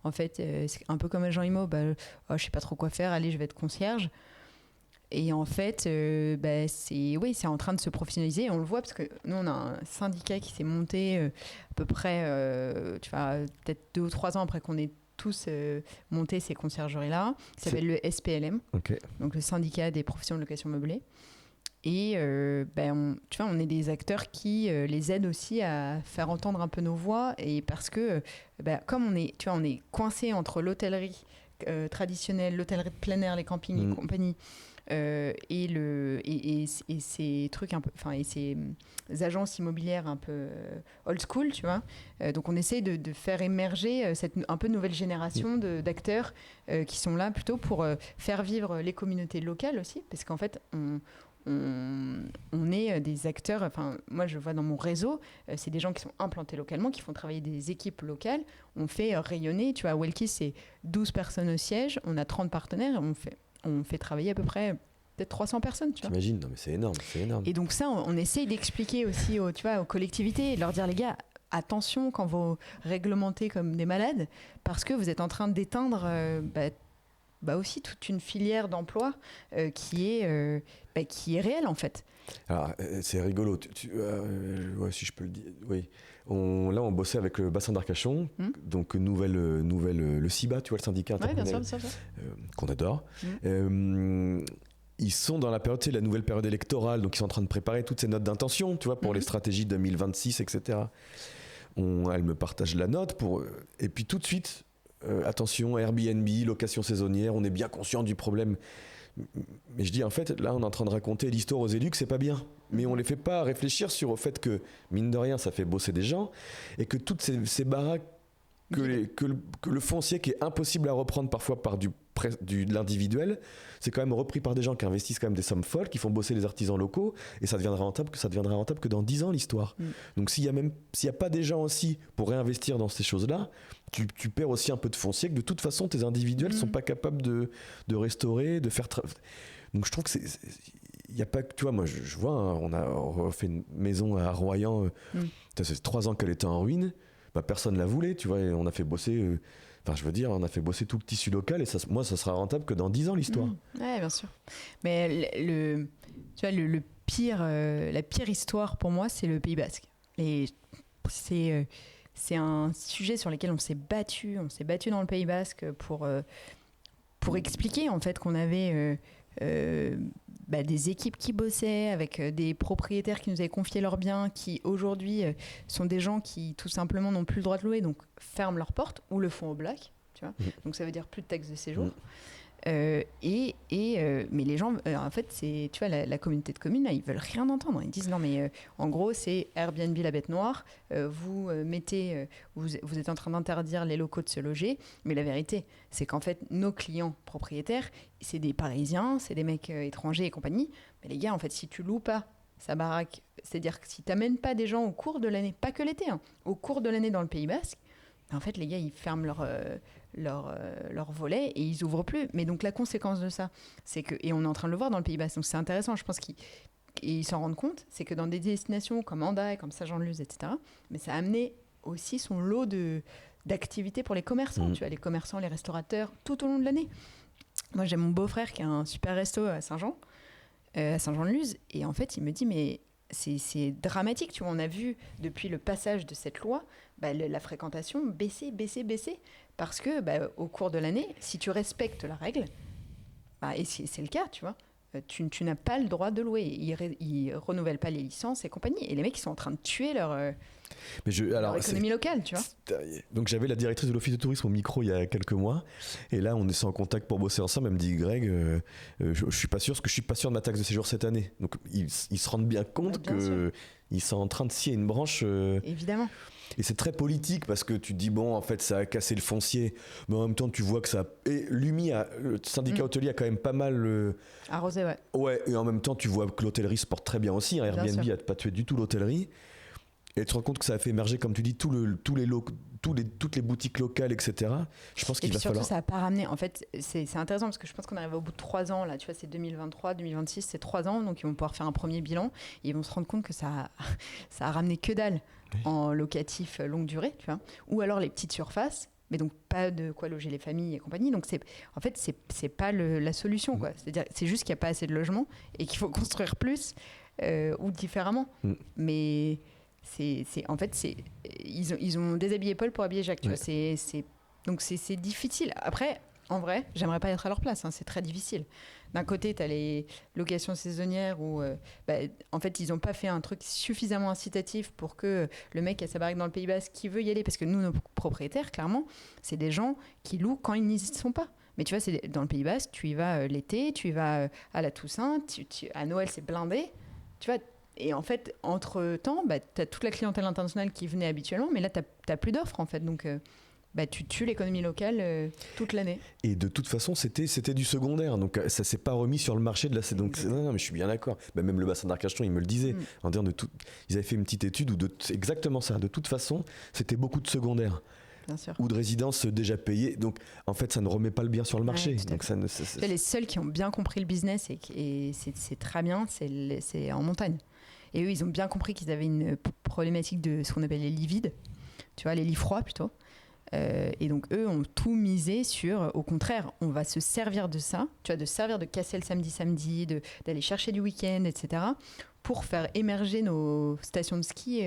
en fait, c'est un peu comme agent IMO, je sais pas trop quoi faire, allez, je vais être concierge. Et en fait, c'est en train de se professionnaliser. Et on le voit parce que nous, on a un syndicat qui s'est monté à peu près, tu vois, peut-être 2 ou 3 ans après qu'on ait tous monté ces conciergeries-là. Ça s'appelle le SPLM, donc le syndicat des professions de location meublée. Et tu vois, on est des acteurs qui les aident aussi à faire entendre un peu nos voix. Et parce que, comme on est coincé entre l'hôtellerie traditionnelle, l'hôtellerie de plein air, les campings et compagnie, et ces trucs un peu, et ces agences immobilières un peu old school, tu vois. Donc on essaie de faire émerger cette un peu nouvelle génération d'acteurs qui sont là plutôt pour faire vivre les communautés locales aussi, parce qu'en fait on est des acteurs, moi je vois dans mon réseau, c'est des gens qui sont implantés localement, qui font travailler des équipes locales. On fait rayonner, tu vois, à Welkis, c'est 12 personnes au siège, on a 30 partenaires, on fait travailler à peu près peut-être 300 personnes, tu vois. T'imagines, non mais c'est énorme. Et donc ça, on essaye d'expliquer aussi aux collectivités, de leur dire, les gars, attention quand vous réglementez comme des malades, parce que vous êtes en train d'éteindre aussi toute une filière d'emploi qui est réelle, en fait. Alors, c'est rigolo, si je peux le dire, oui. Là, on bossait avec le bassin d'Arcachon, donc le CIBA, tu vois, le syndicat intercommunal, qu'on adore. Ils sont dans la période, la nouvelle période électorale, donc ils sont en train de préparer toutes ces notes d'intention, tu vois, pour les stratégies 2026, etc. Elle me partage la note et puis tout de suite, attention, Airbnb, location saisonnière, on est bien conscient du problème. Mais je dis, en fait, là, on est en train de raconter l'histoire aux élus que c'est pas bien. Mais on les fait pas réfléchir au fait que, mine de rien, ça fait bosser des gens et que toutes ces baraques, que le foncier qui est impossible à reprendre parfois par de l'individuel, c'est quand même repris par des gens qui investissent quand même des sommes folles, qui font bosser les artisans locaux, et ça deviendra rentable que dans 10 ans l'histoire. Donc s'il y a pas des gens aussi pour réinvestir dans ces choses-là, tu perds aussi un peu de foncier que de toute façon tes individuels sont pas capables de restaurer, de faire. Donc je trouve que il y a pas que, tu vois, moi je vois, on a refait une maison à Royan, ça fait 3 ans qu'elle était en ruine. Personne la voulait, tu vois, et on a fait bosser on a fait bosser tout le tissu local et ça sera rentable que dans 10 ans l'histoire. Ouais, bien sûr. Mais tu vois, le pire, la pire histoire pour moi, c'est le Pays Basque. Et c'est un sujet sur lequel on s'est battu dans le Pays Basque pour expliquer en fait qu'on avait des équipes qui bossaient avec des propriétaires qui nous avaient confié leurs biens, qui aujourd'hui sont des gens qui tout simplement n'ont plus le droit de louer, donc ferment leurs portes ou le font au black, tu vois. Donc ça veut dire plus de taxes de séjour. Mais les gens, en fait, c'est, tu vois, la communauté de communes, là, ils veulent rien entendre. Ils disent non, mais en gros, c'est Airbnb la bête noire. Vous êtes en train d'interdire les locaux de se loger. Mais la vérité, c'est qu'en fait, nos clients propriétaires, c'est des Parisiens, c'est des mecs étrangers et compagnie. Mais les gars, en fait, si tu loues pas sa baraque, c'est-à-dire que si tu n'amènes pas des gens au cours de l'année, pas que l'été, au cours de l'année dans le Pays Basque, en fait, les gars, ils ferment leur volet et ils ouvrent plus. Mais donc la conséquence de ça, c'est que, et on est en train de le voir dans le Pays Basque, donc c'est intéressant, je pense qu'ils s'en rendent compte, c'est que dans des destinations comme Hendaye, comme Saint-Jean-de-Luz, etc., mais ça a amené aussi son lot d'activités pour les commerçants, tu vois, les commerçants, les restaurateurs, tout au long de l'année. Moi, j'ai mon beau-frère qui a un super resto à Saint-Jean, à Saint-Jean-de-Luz, et en fait, il me dit, mais c'est dramatique, tu vois, on a vu depuis le passage de cette loi, la fréquentation baisser, parce que au cours de l'année, si tu respectes la règle, et c'est le cas, tu vois, tu n'as pas le droit de louer. Ils renouvellent pas les licences et compagnie. Et les mecs, ils sont en train de tuer leur économie locale, tu vois. Donc j'avais la directrice de l'office de tourisme au micro il y a quelques mois. Et là, on est en contact pour bosser ensemble. Elle me dit, Greg, je suis pas sûr, parce que je suis pas sûr de ma taxe de séjour cette année. Donc ils se rendent bien compte qu'ils sont en train de scier une branche. Évidemment. Et c'est très politique parce que tu te dis, bon, en fait, ça a cassé le foncier, mais en même temps, tu vois que ça. Et l'UMI, le syndicat hôtelier, a quand même pas mal. Arrosé, ouais. Ouais, et en même temps, tu vois que l'hôtellerie se porte très bien aussi. Airbnb n'a pas tué du tout l'hôtellerie. Et tu te rends compte que ça a fait émerger, comme tu dis, toutes les boutiques locales, etc. Je pense qu'il va surtout, falloir. Ça n'a pas ramené. En fait, c'est intéressant parce que je pense qu'on arrive au bout de 3 ans. Là, tu vois, c'est 2023, 2026, c'est 3 ans. Donc, ils vont pouvoir faire un premier bilan. Et ils vont se rendre compte que ça a ramené que dalle en locatif longue durée, tu vois. Ou alors les petites surfaces. Mais donc, pas de quoi loger les familles et compagnie. Donc, en fait, c'est pas la solution, quoi. C'est-à-dire, c'est juste qu'il n'y a pas assez de logements et qu'il faut construire plus ou différemment. Mais. En fait, ils ont déshabillé Paul pour habiller Jacques. Tu vois, donc c'est difficile. Après, en vrai, j'aimerais pas être à leur place. C'est très difficile. D'un côté, tu as les locations saisonnières où, en fait, ils n'ont pas fait un truc suffisamment incitatif pour que le mec à sa baraque dans le Pays Basque qui veut y aller, parce que nous, nos propriétaires, clairement, c'est des gens qui louent quand ils n'y sont pas. Mais tu vois, dans le Pays Basque, tu y vas l'été, tu y vas à la Toussaint, à Noël, c'est blindé. Tu vois. Et en fait, entre-temps, tu as toute la clientèle internationale qui venait habituellement, mais là, tu n'as plus d'offres, en fait. Donc, tu tues l'économie locale toute l'année. Et de toute façon, c'était du secondaire. Donc, ça ne s'est pas remis sur le marché de la... Donc, non, mais je suis bien d'accord. Même le bassin d'Arcachon, il me le disait. En disant ils avaient fait une petite étude où c'est exactement ça. De toute façon, c'était beaucoup de secondaires. Bien sûr. Ou de résidences déjà payées. Donc, en fait, ça ne remet pas le bien sur le marché. Donc, les seuls qui ont bien compris le business, et c'est très bien, c'est en montagne. Et eux, ils ont bien compris qu'ils avaient une problématique de ce qu'on appelle les lits vides, tu vois, les lits froids plutôt. Et donc, eux ont tout misé sur, au contraire, on va se servir de ça, tu vois, de servir de casser le samedi, d'aller chercher du week-end, etc., pour faire émerger nos stations de ski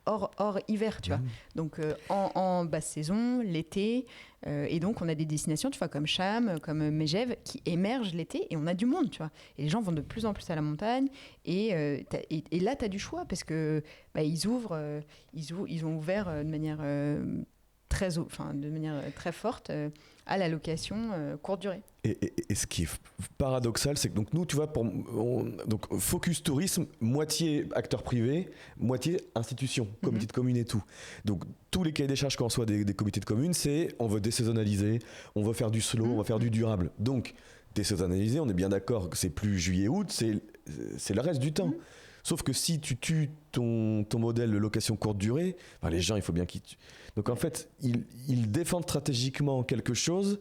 hors hiver, tu vois. Donc, en basse saison, l'été. Et donc, on a des destinations, tu vois, comme Cham, comme Megève, qui émergent l'été et on a du monde, tu vois. Et les gens vont de plus en plus à la montagne. Et là, tu as du choix parce que ils ont ouvert de manière très forte à la location courte durée. Et ce qui est paradoxal, c'est que donc nous, tu vois, donc focus tourisme, moitié acteur privé, moitié institution, comité de commune et tout. Donc tous les cahiers des charges qu'on reçoit des comités de communes, c'est on veut désaisonnaliser, on veut faire du slow, on va faire du durable. Donc désaisonnaliser, on est bien d'accord que c'est plus juillet-août, c'est le reste du temps. Sauf que si tu tues ton modèle de location courte durée, les gens, il faut bien qu'ils... Donc en fait, ils défendent stratégiquement quelque chose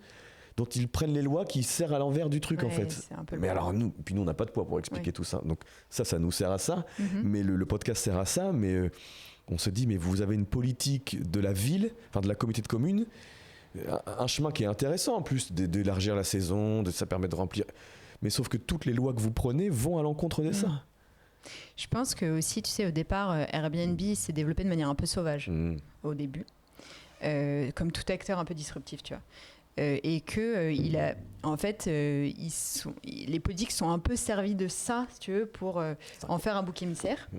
dont ils prennent les lois qui servent à l'envers du truc, en fait. Mais alors, nous, on n'a pas de poids pour expliquer tout ça. Donc ça nous sert à ça. Mais le podcast sert à ça. Mais on se dit, mais vous avez une politique de la ville, enfin de la communauté de communes, un chemin qui est intéressant en plus, d'élargir la saison, ça permet de remplir... Mais sauf que toutes les lois que vous prenez vont à l'encontre de ça. Je pense que aussi, tu sais, au départ, Airbnb s'est développé de manière un peu sauvage au début, comme tout acteur un peu disruptif, tu vois. Et que les politiques sont un peu servis de ça, si tu veux, pour en faire un bouc émissaire.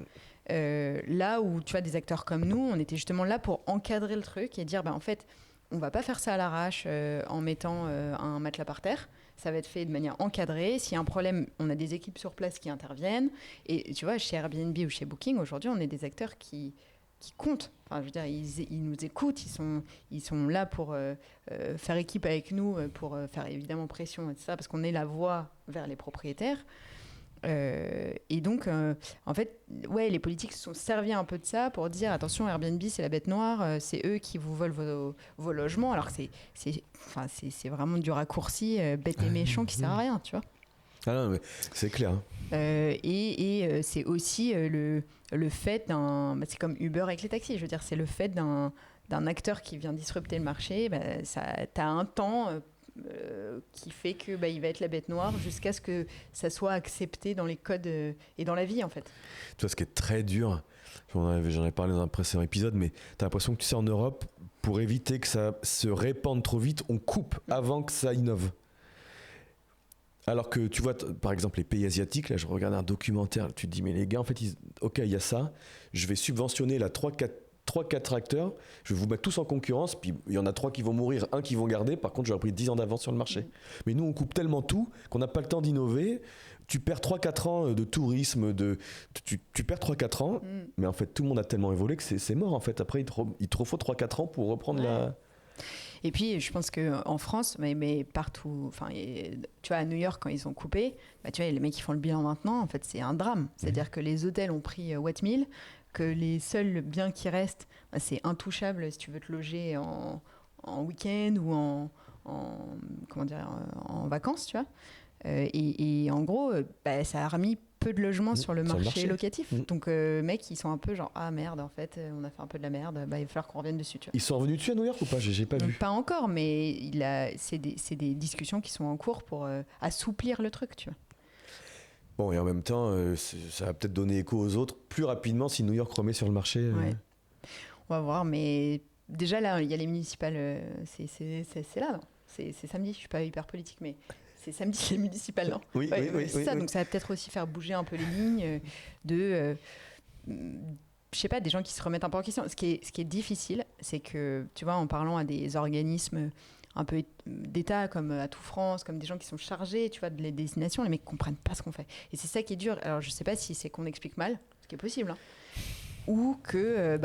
Là où, tu vois, des acteurs comme nous, on était justement là pour encadrer le truc et dire, en fait, on va pas faire ça à l'arrache en mettant un matelas par terre. Ça va être fait de manière encadrée. S'il y a un problème, on a des équipes sur place qui interviennent. Et tu vois, chez Airbnb ou chez Booking, aujourd'hui, on est des acteurs qui comptent. Enfin, je veux dire, ils nous écoutent, ils sont là pour faire équipe avec nous, pour faire évidemment pression, etc., parce qu'on est la voie vers les propriétaires. Et donc, en fait, les politiques se sont servis un peu de ça pour dire attention, Airbnb, c'est la bête noire, c'est eux qui vous volent vos logements, alors que c'est vraiment du raccourci bête et méchant qui sert à rien, tu vois. Ah non, mais c'est clair. Et c'est aussi le fait d'un... c'est comme Uber avec les taxis, je veux dire, c'est le fait d'un acteur qui vient disrupter le marché, t'as un temps qui fait que il va être la bête noire jusqu'à ce que ça soit accepté dans les codes et dans la vie en fait. Tu vois, ce qui est très dur, j'en ai parlé dans un précédent épisode, mais tu as l'impression que tu sais, en Europe, pour éviter que ça se répande trop vite, on coupe avant que ça innove. Alors que tu vois, par exemple, les pays asiatiques, là je regarde un documentaire, tu te dis, mais les gars, en fait, ok, il y a ça, je vais subventionner là 3-4 acteurs, je vais vous mettre tous en concurrence, puis il y en a 3 qui vont mourir, 1 qui vont garder, par contre j'aurais pris 10 ans d'avance sur le marché. Mais nous on coupe tellement tout qu'on n'a pas le temps d'innover, tu perds 3-4 ans de tourisme, tu perds 3-4 ans, mais en fait tout le monde a tellement évolué que c'est mort en fait, après il te faut 3-4 ans pour reprendre la... Et puis, je pense qu'en France, mais partout, tu vois, à New York, quand ils ont coupé, tu vois, les mecs qui font le bilan maintenant, en fait, c'est un drame. C'est-à-dire que les hôtels ont pris what 1000, que les seuls biens qui restent, c'est intouchable si tu veux te loger en week-end ou en vacances, tu vois. Et en gros, ça a remis peu de logements sur le marché locatif. Donc, mecs, ils sont un peu genre, ah merde, en fait, on a fait un peu de la merde, il va falloir qu'on revienne dessus. Tu vois. Ils sont revenus dessus à New York ou pas ? J'ai pas vu. Pas encore, mais c'est des discussions qui sont en cours pour assouplir le truc, tu vois. Bon, et en même temps, ça va peut-être donner écho aux autres plus rapidement si New York remet sur le marché. Ouais. On va voir, mais déjà là, il y a les municipales, c'est là, non ? C'est samedi, je suis pas hyper politique, mais c'est samedi les municipales, non ? Oui, c'est ça, donc ça va peut-être aussi faire bouger un peu les lignes je sais pas, des gens qui se remettent un peu en question. Ce qui est difficile, c'est que, tu vois, en parlant à des organismes un peu d'État comme Atout France, comme des gens qui sont chargés, tu vois, de les destinations, les mecs comprennent pas ce qu'on fait. Et c'est ça qui est dur. Alors je sais pas si c'est qu'on explique mal, ce qui est possible, hein, ou que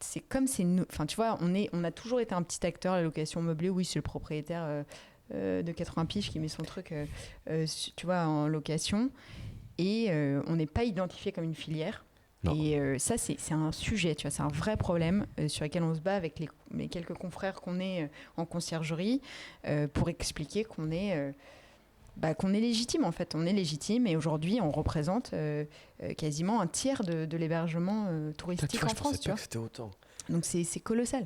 c'est comme c'est nous. Enfin, tu vois, on a toujours été un petit acteur, la location meublée. Oui, c'est le propriétaire de 80 piges qui met son truc, tu vois, en location, et on n'est pas identifié comme une filière. Non. Et ça, c'est un sujet, tu vois, c'est un vrai problème sur lequel on se bat avec les quelques confrères qu'on est en conciergerie pour expliquer qu'on est légitime, en fait. On est légitime, et aujourd'hui, on représente quasiment un tiers de l'hébergement touristique en France. Je pensais pas que c'était autant. Donc c'est colossal.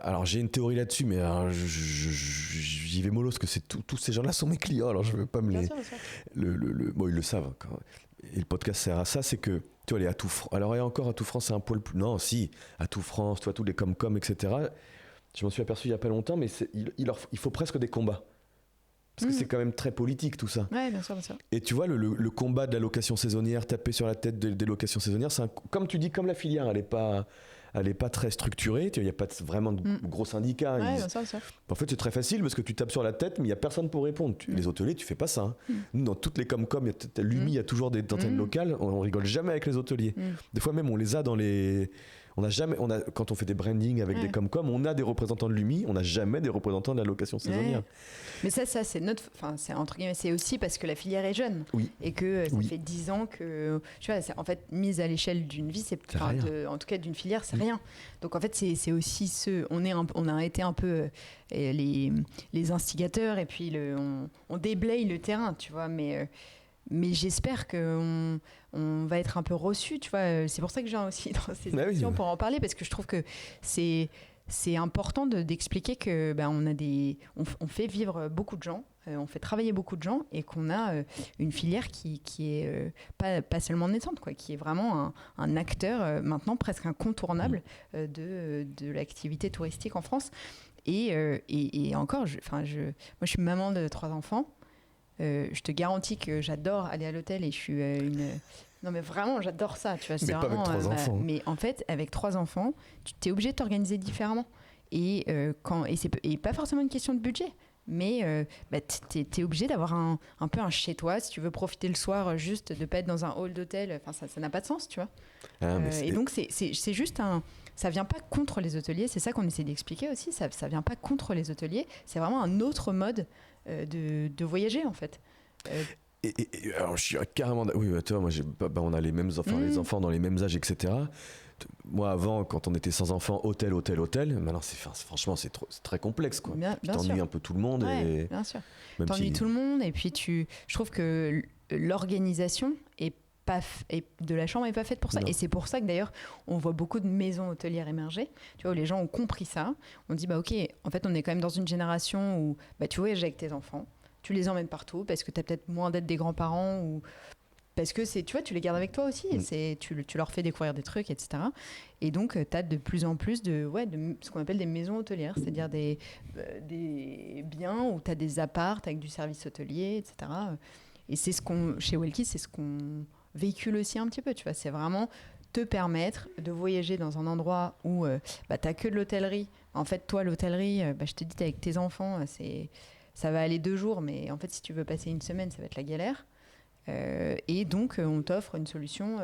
Alors j'ai une théorie là-dessus, mais j'y vais mollo parce que tous ces gens-là sont mes clients, alors je veux pas me les... Bien sûr. Bon, ils le savent. Et le podcast sert à ça, c'est que tu vois, les Atout France. Alors, et encore, Atout France, c'est un poil plus. Non, si, Atout France, tu vois, tous les Comcom, etc. Je m'en suis aperçu il n'y a pas longtemps, mais il faut presque des combats. Parce que c'est quand même très politique, tout ça. Ouais, bien sûr, bien sûr. Et tu vois, le combat de la location saisonnière, taper sur la tête des locations saisonnières, comme tu dis, comme la filière, elle n'est pas très structurée, il n'y a pas vraiment de gros syndicats. Ouais, bien sûr, bien sûr. En fait, c'est très facile parce que tu tapes sur la tête, mais il n'y a personne pour répondre. Les hôteliers, tu fais pas ça. Nous, dans toutes les Comcom, l'UMI, il y a toujours des antennes locales. On rigole jamais avec les hôteliers. Des fois même, on les a dans les... Quand on fait des brandings avec des Comcom, on a des représentants de l'UMI, on n'a jamais des représentants de la location saisonnière. Mais ça c'est c'est entre guillemets, c'est aussi parce que la filière est jeune, et que ça fait 10 ans que, tu vois, en fait, mise à l'échelle d'une vie, en tout cas d'une filière, c'est rien. Donc en fait, c'est aussi on a été un peu les instigateurs, et puis on déblaye le terrain, tu vois, mais j'espère qu'on va être un peu reçu, tu vois. C'est pour ça que je viens aussi dans ces émissions pour en parler, parce que je trouve que c'est important d'expliquer que on fait vivre beaucoup de gens, on fait travailler beaucoup de gens, et qu'on a une filière qui est pas seulement naissante, quoi, qui est vraiment un acteur maintenant presque incontournable de l'activité touristique en France. Et encore, moi je suis maman de 3 enfants. Je te garantis que j'adore aller à l'hôtel, et je suis non mais vraiment, j'adore ça, tu vois. Mais pas avec 3 enfants. Mais en fait, avec 3 enfants, tu t'es obligé de t'organiser différemment. Et c'est pas forcément une question de budget, mais t'es obligé d'avoir un peu un chez toi, si tu veux profiter le soir, juste de pas être dans un hall d'hôtel. Enfin, ça n'a pas de sens, tu vois. Et donc c'est juste ça vient pas contre les hôteliers, c'est ça qu'on essaie d'expliquer aussi. Ça vient pas contre les hôteliers, c'est vraiment un autre mode de voyager, en fait. Et alors je suis carrément... Oui, tu vois, moi on a les mêmes enfants, les enfants dans les mêmes âges, etc. Moi, avant, quand on était sans enfants, hôtel. Maintenant, franchement, c'est très complexe, quoi. Tu t'ennuies un peu tout le monde. Ouais, bien sûr. T'ennuies tout le monde, et puis je trouve que l'organisation est de la chambre n'est pas faite pour ça. Non. Et c'est pour ça que d'ailleurs, on voit beaucoup de maisons hôtelières émerger, tu vois, où les gens ont compris ça. On dit, ok, en fait, on est quand même dans une génération où tu voyages avec tes enfants, tu les emmènes partout parce que tu as peut-être moins d'aide des grands-parents ou parce que tu vois, tu les gardes avec toi aussi. Tu leur fais découvrir des trucs, etc. Et donc, tu as de plus en plus de ce qu'on appelle des maisons hôtelières, c'est-à-dire des biens où tu as des apparts avec du service hôtelier, etc. Et c'est chez Wellkit, c'est ce qu'on véhicule aussi un petit peu, tu vois. C'est vraiment te permettre de voyager dans un endroit où tu n'as que de l'hôtellerie. En fait, toi, l'hôtellerie, je te dis, t'es avec tes enfants, ça va aller 2 jours, mais en fait, si tu veux passer une semaine, ça va être la galère. Et donc, on t'offre une solution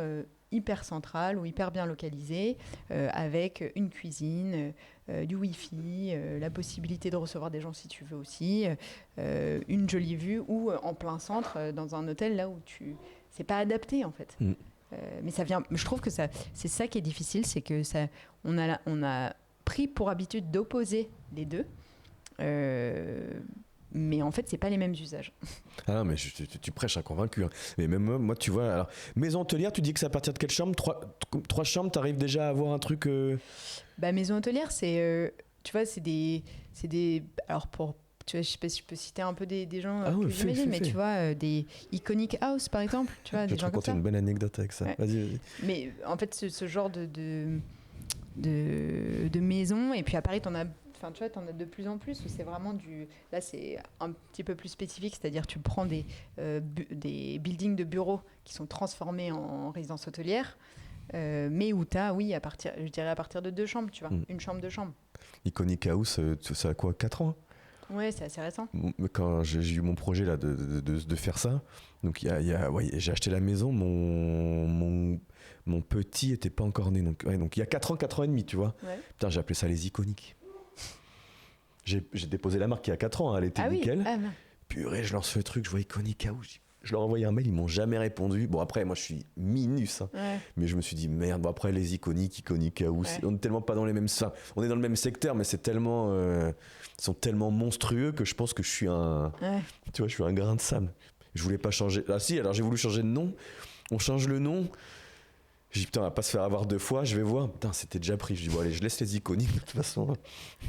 hyper centrale ou hyper bien localisée, avec une cuisine, du Wi-Fi, la possibilité de recevoir des gens si tu veux aussi, une jolie vue, ou en plein centre, dans un hôtel là où c'est pas adapté en fait. Mais ça vient. Je trouve que c'est ça qui est difficile, c'est que on a pris pour habitude d'opposer les deux. Mais en fait, c'est pas les mêmes usages. Ah non, mais tu prêches un convaincu. Hein. Mais même moi, tu vois, alors, maison hôtelière, tu dis que c'est à partir de quelle chambre ? 3 chambres, t'arrives déjà à avoir un truc Maison hôtelière, c'est, tu vois, c'est des... Alors, tu vois, je sais pas si je peux citer un peu des gens que j'imagine, mais tu vois, des Iconic House, par exemple. Tu vois, je vais te raconter une bonne anecdote avec ça. Ouais. Vas-y. Mais en fait, ce genre de maison, et puis à Paris, tu en as de plus en plus où c'est vraiment là c'est un petit peu plus spécifique, c'est-à-dire tu prends des buildings de bureaux qui sont transformés en résidence hôtelière, mais où tu as, à partir de 2 chambres, tu vois, une chambre, 2 chambres. Iconic House, ça a quoi, 4 ans ? Ouais, c'est assez récent. Quand j'ai eu mon projet là de faire ça, donc j'ai acheté la maison, mon petit était pas encore né, donc il y a 4 ans et demi, tu vois. Ouais. Putain, j'ai appelé ça les Iconiques. J'ai déposé la marque il y a 4 ans, elle était nickel. Oui. Purée, je lance le truc, je vois Iconic House. Je leur ai envoyé un mail, ils m'ont jamais répondu. Bon, après, moi, je suis minus, hein. Ouais. Mais je me suis dit, merde, bon, après, les Iconic House, on est tellement pas dans les mêmes... on est dans le même secteur, mais c'est tellement... ils sont tellement monstrueux que je pense que je suis tu vois, je suis un grain de sable. Je voulais pas changer... Ah si, alors j'ai voulu changer de nom. On change le nom. J'ai dit, putain, on va pas se faire avoir 2 fois, je vais voir. Putain, c'était déjà pris. Je dis, bon, allez, je laisse les Iconiques de toute façon.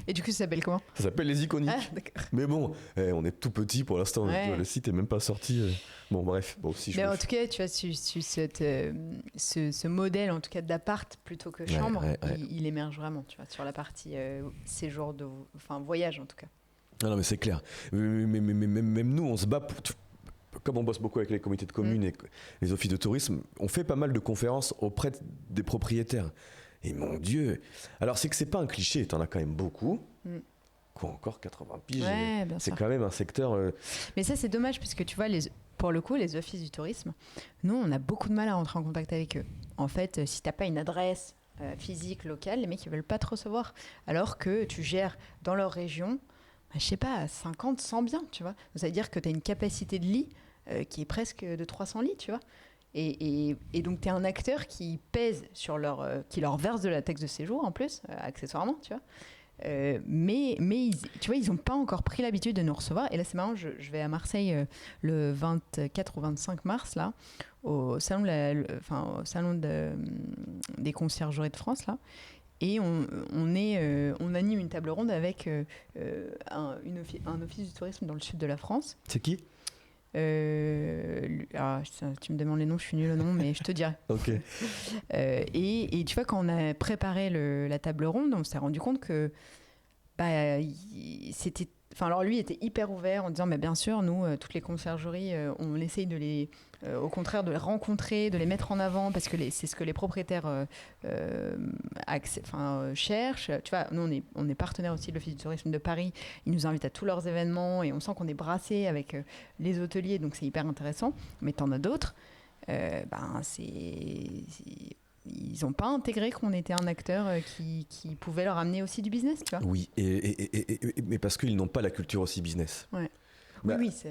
Et du coup, ça s'appelle comment ? Ça s'appelle les Iconiques. Ah, d'accord. Mais bon, on est tout petit pour l'instant. Le site est même pas sorti. Bon, bref. Bon, si mais en tout cas, tu vois, ce modèle, en tout cas, d'appart plutôt que chambre, il émerge vraiment, tu vois, sur la partie séjour, voyage, en tout cas. Ah non, mais c'est clair. Mais même nous, on se bat pour... Comme on bosse beaucoup avec les comités de communes et les offices de tourisme, on fait pas mal de conférences auprès des propriétaires. Et mon Dieu, alors c'est que c'est pas un cliché, t'en as quand même beaucoup. Quoi encore, 80 piges, c'est quand même un secteur... Mais ça c'est dommage, puisque tu vois, pour le coup, les offices du tourisme, nous on a beaucoup de mal à rentrer en contact avec eux. En fait, si t'as pas une adresse physique, locale, les mecs ils veulent pas te recevoir. Alors que tu gères dans leur région, je sais pas, 50, 100 biens, tu vois. Ça veut dire que t'as une capacité de lit qui est presque de 300 lits, tu vois. Et donc, tu es un acteur qui pèse sur qui leur verse de la taxe de séjour, en plus, accessoirement, tu vois. Mais tu vois, ils n'ont pas encore pris l'habitude de nous recevoir. Et là, c'est marrant, je vais à Marseille le 24 ou 25 mars, là, au salon, des conciergeries de France, là. Et on anime une table ronde avec un office du tourisme dans le sud de la France. C'est qui ? Tu me demandes les noms, je suis nulle au nom, mais je te dirai. Ok. Et tu vois, quand on a préparé la table ronde, on s'est rendu compte que c'était... Enfin, alors lui était hyper ouvert en disant, mais bien sûr, nous, toutes les conciergeries, on essaye au contraire de les rencontrer, de les mettre en avant, parce que c'est ce que les propriétaires cherchent. Tu vois, nous, on est partenaire aussi de l'Office du tourisme de Paris. Ils nous invitent à tous leurs événements et on sent qu'on est brassé avec les hôteliers, donc c'est hyper intéressant. Mais t'en as d'autres. Ils n'ont pas intégré qu'on était un acteur qui pouvait leur amener aussi du business, tu vois. Oui, mais parce qu'ils n'ont pas la culture aussi business. Ouais. Oui, ça,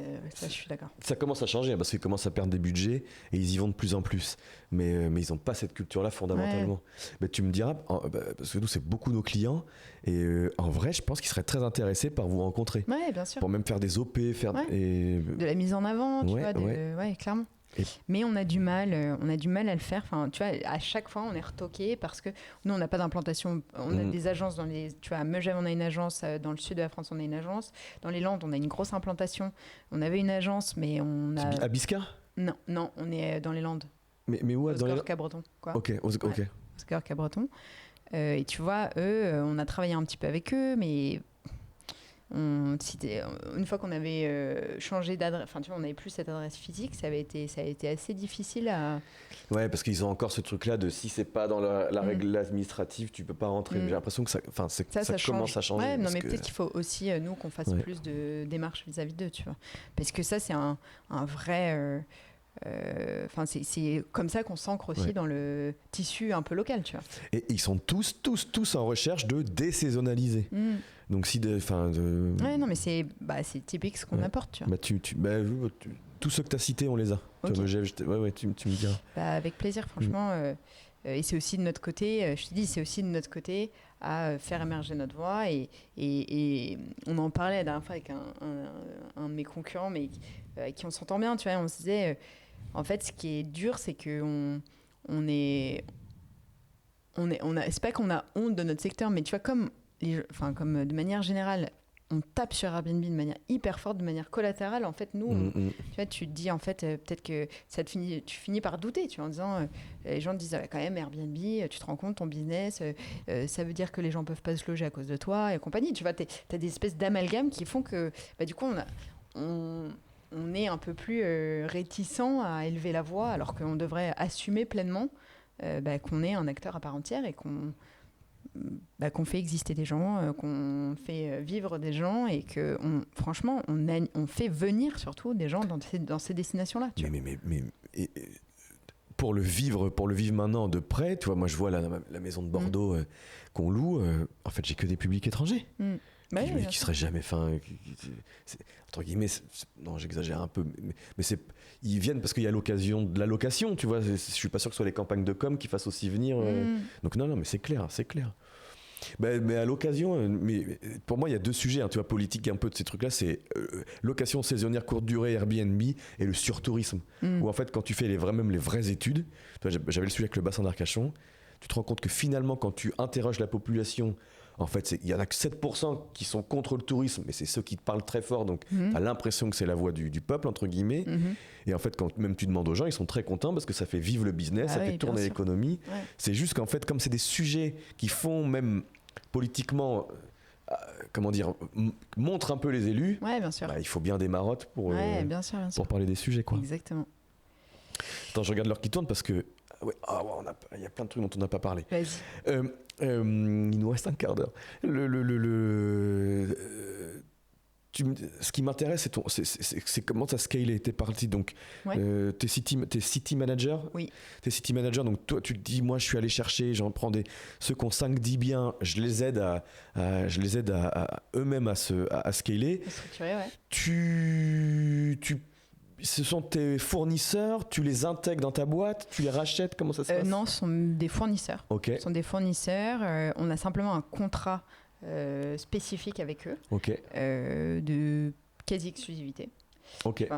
je suis d'accord. Ça commence à changer, parce qu'ils commencent à perdre des budgets et ils y vont de plus en plus. Mais ils n'ont pas cette culture-là fondamentalement. Ouais. Mais tu me diras, parce que nous, c'est beaucoup nos clients, et en vrai, je pense qu'ils seraient très intéressés par vous rencontrer. Ouais, bien sûr. Pour même faire des OP, de la mise en avant, tu vois. Ouais, clairement. Mais on a du mal à le faire. Enfin, tu vois, à chaque fois, on est retoqué parce que nous, on n'a pas d'implantation. On a des agences tu vois, à Megève, on a une agence. Dans le sud de la France, on a une agence. Dans les Landes, on a une grosse implantation. On avait une agence, mais on a... C'est à Bisca ? Non, on est dans les Landes. Mais où dans les Landes ? Cabreton, quoi. Ok. Oscar Cabreton. Et tu vois, eux, on a travaillé un petit peu avec eux, mais une fois qu'on avait changé d'adresse, enfin tu vois, on n'avait plus cette adresse physique, ça a été assez difficile à... Ouais, parce qu'ils ont encore ce truc-là de si c'est pas dans la règle administrative, tu peux pas rentrer. J'ai l'impression que ça commence à changer. Ouais, non, mais peut-être qu'il faut aussi, nous, qu'on fasse plus de démarches vis-à-vis d'eux, tu vois. Parce que ça, c'est un vrai... Enfin, c'est comme ça qu'on s'ancre aussi dans le tissu un peu local, tu vois. Et ils sont tous en recherche de désaisonnaliser. Donc Ouais, non, mais c'est typique ce qu'on apporte, tu vois. Tous ceux que tu as cités, on les a. Okay. Tu me diras. Avec plaisir, franchement. Et c'est aussi de notre côté, je te dis, c'est aussi de notre côté à faire émerger notre voix. Et on en parlait la dernière fois avec un de mes concurrents, mais avec qui on s'entend bien, tu vois. On se disait, en fait, ce qui est dur, c'est que c'est pas qu'on a honte de notre secteur, mais tu vois, comme de manière générale, on tape sur Airbnb de manière hyper forte, de manière collatérale. En fait, nous, tu vois, tu te dis, en fait, peut-être que tu finis par douter, tu vois, en disant, les gens te disent, quand même, Airbnb, tu te rends compte, ton business, ça veut dire que les gens peuvent pas se loger à cause de toi et compagnie. Tu vois, t'as des espèces d'amalgames qui font que, du coup, on est un peu plus réticent à élever la voix, alors qu'on devrait assumer pleinement qu'on est un acteur à part entière et qu'on fait exister des gens, qu'on fait vivre des gens et que franchement on fait venir surtout des gens dans ces destinations-là. Mais pour le vivre maintenant de près, tu vois, moi je vois la maison de Bordeaux qu'on loue, en fait j'ai que des publics étrangers. Qui seraient jamais entre guillemets, non j'exagère un peu, mais ils viennent parce qu'il y a l'occasion de la location, tu vois. Je suis pas sûr que ce soit les campagnes de com qui fassent aussi venir. Donc non, mais c'est clair. Mais à l'occasion, mais pour moi il y a deux sujets, tu vois, politiques un peu de ces trucs-là, c'est location saisonnière courte durée Airbnb et le surtourisme. Où en fait quand tu fais les vraies études, tu vois, j'avais le sujet avec le bassin d'Arcachon, tu te rends compte que finalement quand tu interroges la population, en fait, il y en a que 7% qui sont contre le tourisme, mais c'est ceux qui te parlent très fort, donc tu as l'impression que c'est la voix du peuple, entre guillemets. Et en fait, quand même tu demandes aux gens, ils sont très contents parce que ça fait vivre le business, ça fait tourner l'économie. Ouais. C'est juste qu'en fait, comme c'est des sujets qui font même politiquement, montrent un peu les élus, bien sûr. Il faut bien des marottes pour parler des sujets, quoi. Exactement. Attends, je regarde l'heure qui tourne parce que il y a plein de trucs dont on n'a pas parlé. Vas-y. Il nous reste un quart d'heure. Ce qui m'intéresse, c'est comment tu as scalé. Tu es parti, donc t'es city manager. Oui. T'es city manager, donc toi tu te dis, moi je suis allé chercher, j'en prends ceux qui ont 5-10 biens, je les aide à eux-mêmes à scaler. Structurer, ouais. Ce sont tes fournisseurs, tu les intègres dans ta boîte, tu les rachètes, comment ça se passe ? Non, ce sont des fournisseurs. Okay. Ce sont des fournisseurs. On a simplement un contrat spécifique avec eux, de quasi-exclusivité. Okay.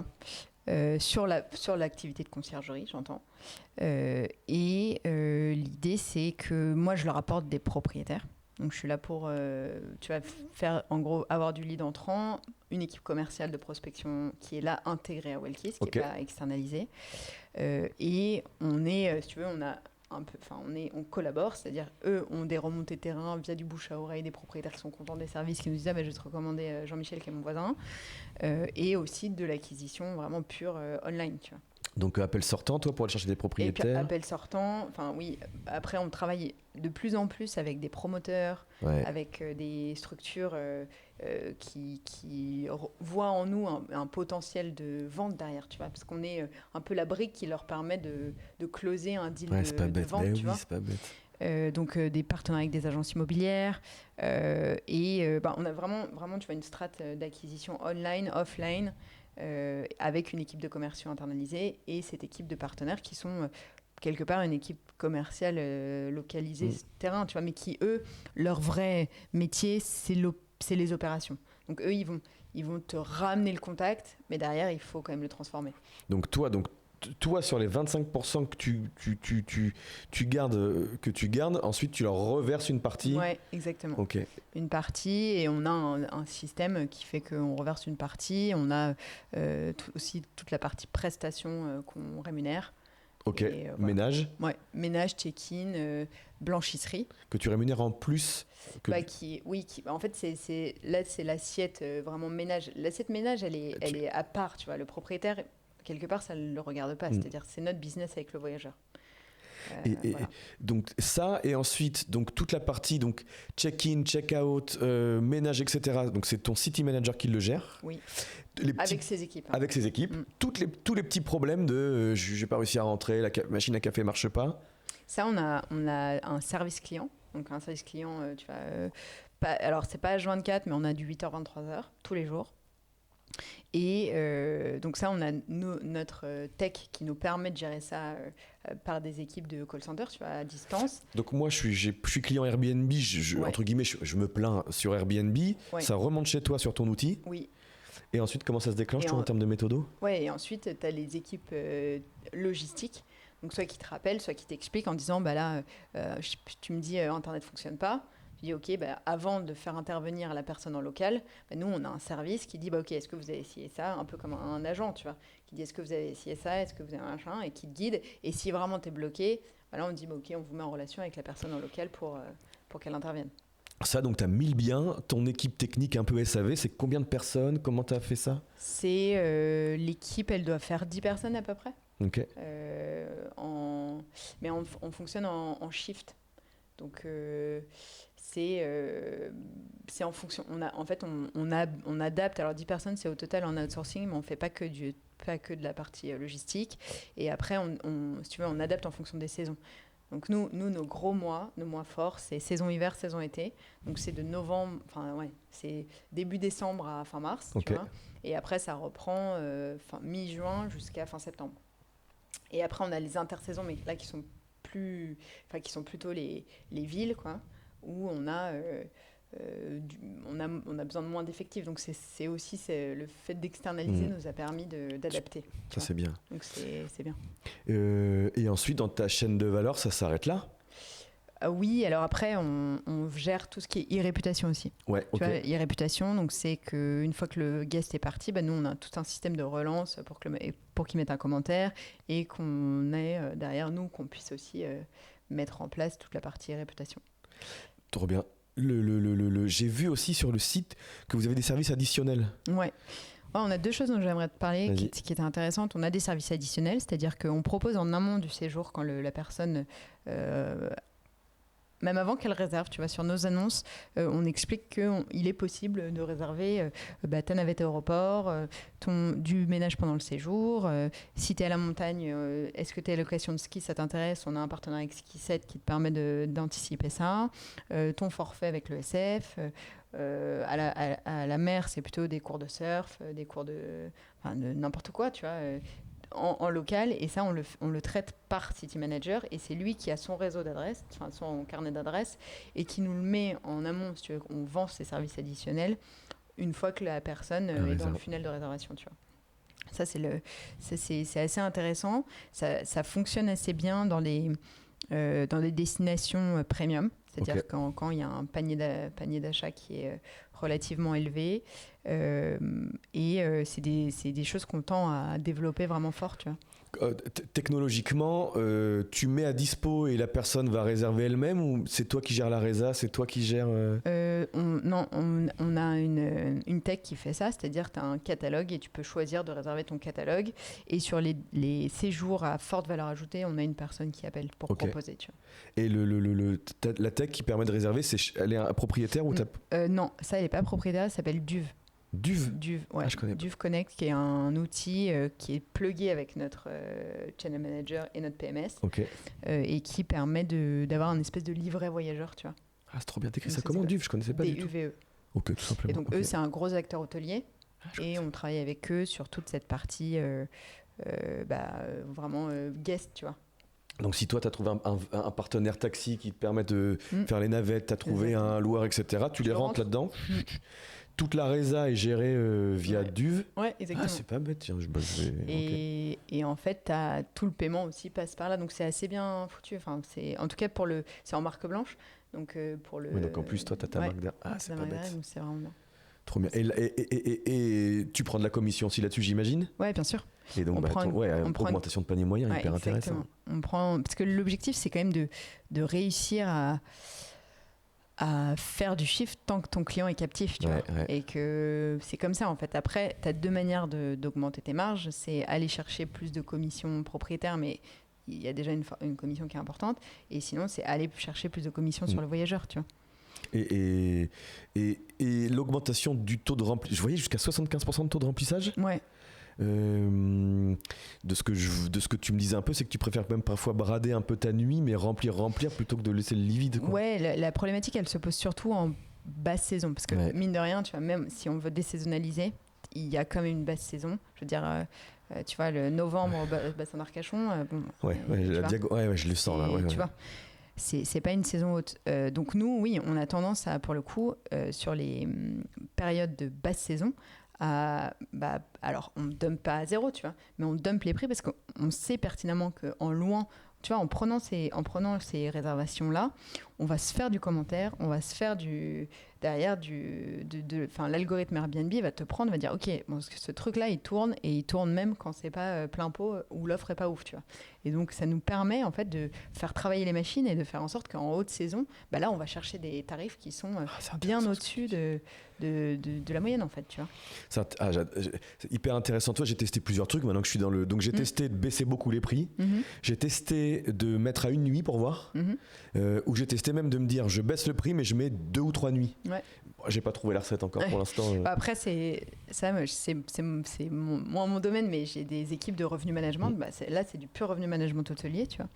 Sur l'activité de conciergerie, j'entends. Et l'idée, c'est que moi, je leur apporte des propriétaires. Donc, je suis là pour, tu vas faire, en gros, avoir du lead entrant, une équipe commerciale de prospection qui est là intégrée à Wellkiss, qui n'est pas externalisée. Et on est, si tu veux, on collabore, c'est-à-dire eux ont des remontées de terrain via du bouche à oreille, des propriétaires qui sont contents des services, qui nous disent je vais te recommander Jean-Michel qui est mon voisin, et aussi de l'acquisition vraiment pure online, tu vois. Donc appel sortant, toi, pour aller chercher des propriétaires. Et puis appel sortant, oui. Après, on travaille de plus en plus avec des promoteurs, avec des structures qui voient en nous un potentiel de vente derrière, tu vois, parce qu'on est un peu la brique qui leur permet de closer un deal de vente, tu vois. C'est pas bête. Donc des partenariats avec des agences immobilières on a vraiment tu vois, une strate d'acquisition online, offline, avec une équipe de commerciaux internalisée et cette équipe de partenaires qui sont quelque part une équipe commerciale localisée terrain, tu vois, mais qui eux, leur vrai métier, c'est les opérations. Donc eux, ils vont te ramener le contact, mais derrière, il faut quand même le transformer. Donc toi, toi, sur les 25% que tu gardes, ensuite tu leur reverses une partie. Ouais, exactement. Ok. Une partie, et on a un système qui fait qu'on reverse une partie. On a aussi toute la partie prestation qu'on rémunère. Ok. Et, voilà. Ménage. Ouais, ménage, check-in, blanchisserie. Que tu rémunères en plus. Que... En fait, là, c'est l'assiette vraiment ménage. L'assiette ménage, elle est à part, tu vois. Le propriétaire, quelque part, ça ne le regarde pas. C'est-à-dire c'est notre business avec le voyageur. Voilà. Donc ça, et ensuite donc toute la partie donc check-in, check-out, ménage, etc. Donc c'est ton city manager qui le gère. Oui. Avec ses équipes. Avec ses équipes. Tous les petits problèmes de j'ai pas réussi à rentrer, la machine à café marche pas. Ça, on a un service client. Donc un service client, tu vois, alors c'est pas H24, mais on a du 8h 23h tous les jours. Et donc ça, on a notre tech qui nous permet de gérer ça par des équipes de call center, tu vois, à distance. Donc moi, je suis client Airbnb, entre guillemets, je me plains sur Airbnb, ça remonte chez toi sur ton outil. Oui. Et ensuite, comment ça se déclenche en termes de méthodo ? Ouais, et ensuite, tu as les équipes logistiques, donc soit qui te rappellent, soit qui t'expliquent en disant, bah là, tu me dis, Internet ne fonctionne pas. Je dis, OK, bah, avant de faire intervenir la personne en local, bah, nous, on a un service qui dit, bah, OK, est-ce que vous avez essayé ça ? Un peu comme un agent, tu vois, qui dit, est-ce que vous avez essayé ça ? Est-ce que vous avez un machin ? Et qui te guide. Et si vraiment tu es bloqué, bah, là, on dit, bah, OK, on vous met en relation avec la personne en local pour qu'elle intervienne. Ça, donc, tu as 1000 biens. Ton équipe technique un peu SAV, c'est combien de personnes ? Comment tu as fait ça ? C'est l'équipe, elle doit faire 10 personnes à peu près. OK. Mais on fonctionne en shift. Donc, c'est en fonction. On adapte. Alors, 10 personnes, c'est au total en outsourcing, mais on ne fait pas que de la partie logistique. Et après, si tu veux, on adapte en fonction des saisons. Donc, nous, nos gros mois, nos mois forts, c'est saison hiver, saison été. Donc, c'est de novembre, c'est début décembre à fin mars. Okay. Tu vois. Et après, ça reprend mi-juin jusqu'à fin septembre. Et après, on a les intersaisons, mais là, qui sont plutôt les villes, quoi, où on a besoin de moins d'effectifs. Donc, c'est aussi le fait d'externaliser nous a permis d'adapter. Ça, c'est bien. Donc, c'est bien. Et ensuite, dans ta chaîne de valeur, ça s'arrête là ? Oui, alors après, on gère tout ce qui est e-réputation aussi. Ouais, tu vois, e-réputation, donc c'est qu'une fois que le guest est parti, nous, on a tout un système de relance pour qu'il mette un commentaire et qu'on ait derrière nous, qu'on puisse aussi mettre en place toute la partie e-réputation. Trop bien. J'ai vu aussi sur le site que vous avez des services additionnels. Ouais. On a deux choses dont j'aimerais te parler qui étaient intéressantes. On a des services additionnels, c'est-à-dire qu'on propose en amont du séjour, quand la personne... même avant qu'elle réserve, tu vois, sur nos annonces, on explique qu'il est possible de réserver ta navette aéroport, du ménage pendant le séjour. Si tu es à la montagne, est-ce que tu es à location de ski, ça t'intéresse ? On a un partenariat avec Ski7 qui te permet d'anticiper ça. Ton forfait avec le SF. À la mer, c'est plutôt des cours de surf, des cours de n'importe quoi, tu vois. En local, et ça on le traite par City Manager, et c'est lui qui a son réseau d'adresses, son carnet d'adresses, et qui nous le met en amont. Si tu veux, on vend ses services additionnels une fois que la personne est dans le funnel de réservation, tu vois. Ça c'est assez intéressant. Ça fonctionne assez bien dans les destinations premium, c'est-à-dire quand il y a un panier d'achat qui est relativement élevé, c'est des choses qu'on tend à développer vraiment fort, tu vois. Technologiquement, tu mets à dispo et la personne va réserver elle-même, ou c'est toi qui gères la résa, c'est toi qui gères... On a une tech qui fait ça, c'est-à-dire tu as un catalogue et tu peux choisir de réserver ton catalogue, et sur les séjours à forte valeur ajoutée, on a une personne qui appelle pour proposer, tu vois. Et la tech qui permet de réserver, elle est un propriétaire ou non, ça elle n'est pas propriétaire, elle s'appelle Duve. Duve, ouais. Je connais pas. Duve Connect, qui est un outil qui est plugué avec notre Channel Manager et notre PMS, et qui permet d'avoir un espèce de livret voyageur, tu vois. Ah, c'est trop bien. T'écris ça comment, Duve ? Je connaissais pas du tout. DUVE. Ok, tout simplement. Et donc eux, c'est un gros acteur hôtelier, et on travaille avec eux sur toute cette partie vraiment guest, tu vois. Donc si toi, tu as trouvé un partenaire taxi qui te permet de faire les navettes, tu as trouvé un loueur, etc., tu les rentres là-dedans, toute la résa est gérée via Duve. Ouais, exactement. Ah, c'est pas bête, tiens. Et en fait, tout le paiement aussi passe par là, donc c'est assez bien foutu. Enfin, en tout cas, c'est en marque blanche. Donc, donc en plus, toi, tu as ta marque derrière. Ah, c'est pas bête. Donc c'est vraiment bien. Trop bien. Et tu prends de la commission aussi là-dessus, j'imagine ? Ouais, bien sûr. Et donc, augmentation de panier moyen, hyper intéressant. Parce que l'objectif, c'est quand même de réussir à faire du chiffre tant que ton client est captif, tu vois. Et que c'est comme ça, en fait. Après, tu as 2 manières d'augmenter tes marges. C'est aller chercher plus de commissions propriétaires, mais il y a déjà une commission qui est importante. Et sinon, c'est aller chercher plus de commissions sur le voyageur, tu vois. Et l'augmentation du taux de remplissage, je voyais jusqu'à 75% de taux de remplissage. Ouais. De ce que tu me disais un peu, c'est que tu préfères même parfois brader un peu ta nuit, mais remplir plutôt que de laisser le lit vide, quoi. Ouais, la problématique, elle se pose surtout en basse saison, parce que mine de rien, tu vois, même si on veut désaisonnaliser, il y a quand même une basse saison. Je veux dire, tu vois, le novembre au bassin d'Arcachon, je le sens là. Tu vois. C'est pas une saison haute. Donc nous, oui, on a tendance à, pour le coup, sur les périodes de basse saison, alors on ne dump pas à 0, tu vois, mais on dump les prix parce qu'on sait pertinemment qu'en louant, tu vois, en prenant ces réservations-là, on va se faire du commentaire, on va se faire l'algorithme Airbnb va te prendre, va dire, ok, bon, ce truc-là, il tourne, et il tourne même quand c'est pas plein pot ou l'offre est pas ouf, tu vois. Et donc, ça nous permet, en fait, de faire travailler les machines et de faire en sorte qu'en haute saison, là, on va chercher des tarifs qui sont bien au-dessus de la moyenne, en fait, tu vois. C'est hyper intéressant. Toi, j'ai testé plusieurs trucs maintenant que je suis dans le... Donc, j'ai testé de baisser beaucoup les prix. J'ai testé de mettre à une nuit pour voir. Ou j'ai testé même de me dire, je baisse le prix, mais je mets 2 ou 3 nuits. Ouais. J'ai pas trouvé la recette encore pour l'instant. Après, c'est moins mon domaine, mais j'ai des équipes de revenu management. Là, c'est du pur revenu management hôtelier, tu vois.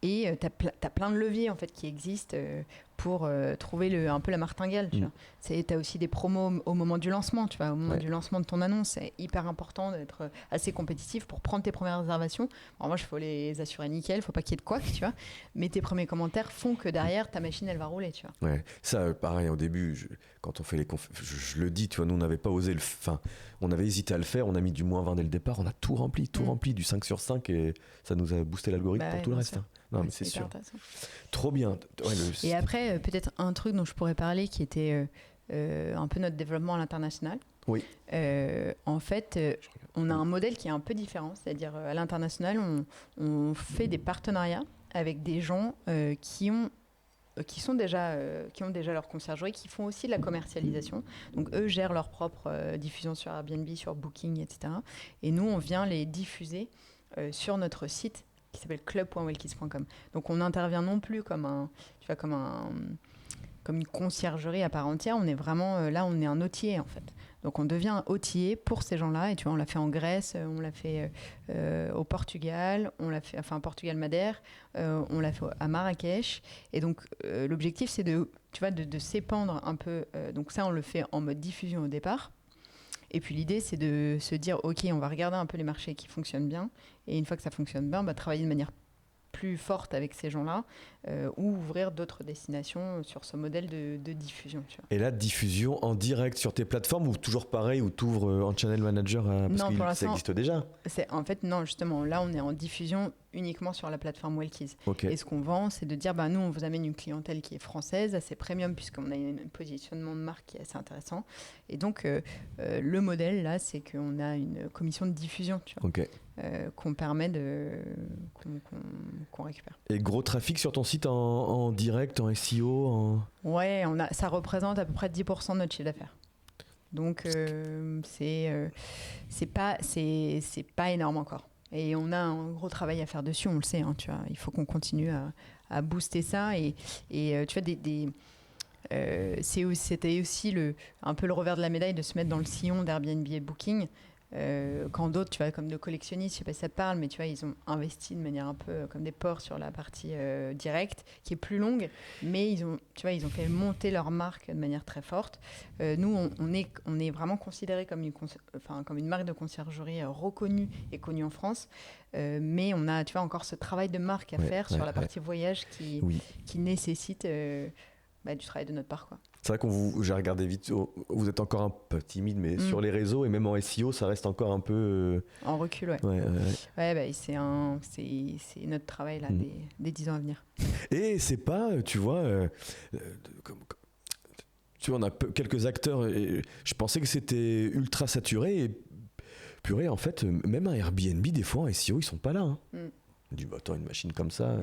Et t'as plein de leviers en fait qui existent pour trouver un peu la martingale. Tu vois. T'as aussi des promos au moment du lancement. Tu vois, au moment du lancement de ton annonce, c'est hyper important d'être assez compétitif pour prendre tes premières réservations. En revanche, il faut les assurer nickel, il faut pas qu'il y ait de couac, tu vois. Mais tes premiers commentaires font que derrière ta machine elle va rouler, tu vois. Ouais, ça pareil au début, quand on fait les je le dis, tu vois, nous on n'avait pas osé on avait hésité à le faire, on a mis du -20 dès le départ, on a tout rempli, du 5 sur 5 et ça nous a boosté l'algorithme pour tout le reste. Non, mais c'est sûr. Trop bien. Et après, peut-être un truc dont je pourrais parler qui était un peu notre développement à l'international. Oui. En fait, on a un modèle qui est un peu différent. C'est-à-dire, à l'international, on fait des partenariats avec des gens qui ont déjà leur conciergerie, qui font aussi de la commercialisation. Donc, eux gèrent leur propre diffusion sur Airbnb, sur Booking, etc. Et nous, on vient les diffuser sur notre site qui s'appelle club.wellkiss.com. Donc on n'intervient non plus comme une conciergerie à part entière. On est vraiment là, on est un hôtier en fait. Donc on devient un hôtier pour ces gens-là. Et tu vois, on l'a fait en Grèce, on l'a fait au Portugal, on l'a fait, Portugal-Madère, on l'a fait à Marrakech. Et donc l'objectif, c'est de s'épandre un peu. Donc ça, on le fait en mode diffusion au départ. Et puis l'idée, c'est de se dire, ok, on va regarder un peu les marchés qui fonctionnent bien. Et une fois que ça fonctionne bien, travailler de manière plus forte avec ces gens-là ou ouvrir d'autres destinations sur ce modèle de diffusion. Tu vois. Et là, diffusion en direct sur tes plateformes ou toujours pareil, ou tu ouvres en channel manager parce que ça existe déjà? En fait, non, justement, là, on est en diffusion uniquement sur la plateforme Wellkiss. Okay. Et ce qu'on vend, c'est de dire, nous, on vous amène une clientèle qui est française, assez premium, puisqu'on a un positionnement de marque qui est assez intéressant. Et donc, le modèle, là, c'est qu'on a une commission de diffusion, tu vois, okay. Qu'on permet qu'on récupère. Et gros trafic sur ton site en direct, en SEO Ouais, ça représente à peu près 10% de notre chiffre d'affaires. Donc, c'est pas énorme encore. Et on a un gros travail à faire dessus, on le sait, tu vois. Il faut qu'on continue à booster ça. Et tu vois, c'était aussi un peu le revers de la médaille de se mettre dans le sillon d'Airbnb et Booking. Quand d'autres, tu vois, comme de collectionnistes, je sais pas si ça te parle, mais tu vois, ils ont investi de manière un peu comme des porcs sur la partie directe, qui est plus longue, mais ils ont fait monter leur marque de manière très forte. Nous, on est vraiment considéré comme une marque de conciergerie reconnue et connue en France, mais on a, tu vois, encore ce travail de marque à faire sur la partie voyage qui nécessite du travail de notre part, quoi. C'est vrai j'ai regardé vite, vous êtes encore un peu timide, mais sur les réseaux et même en SEO, ça reste encore un peu... En recul, ouais. Ouais, c'est notre travail là, des 10 ans à venir. Et c'est pas, tu vois, tu vois, on a quelques acteurs, et je pensais que c'était ultra saturé, et purée, en fait, même un Airbnb, des fois, en SEO, ils sont pas là. Hein. On dit, bah, attends, une machine comme ça...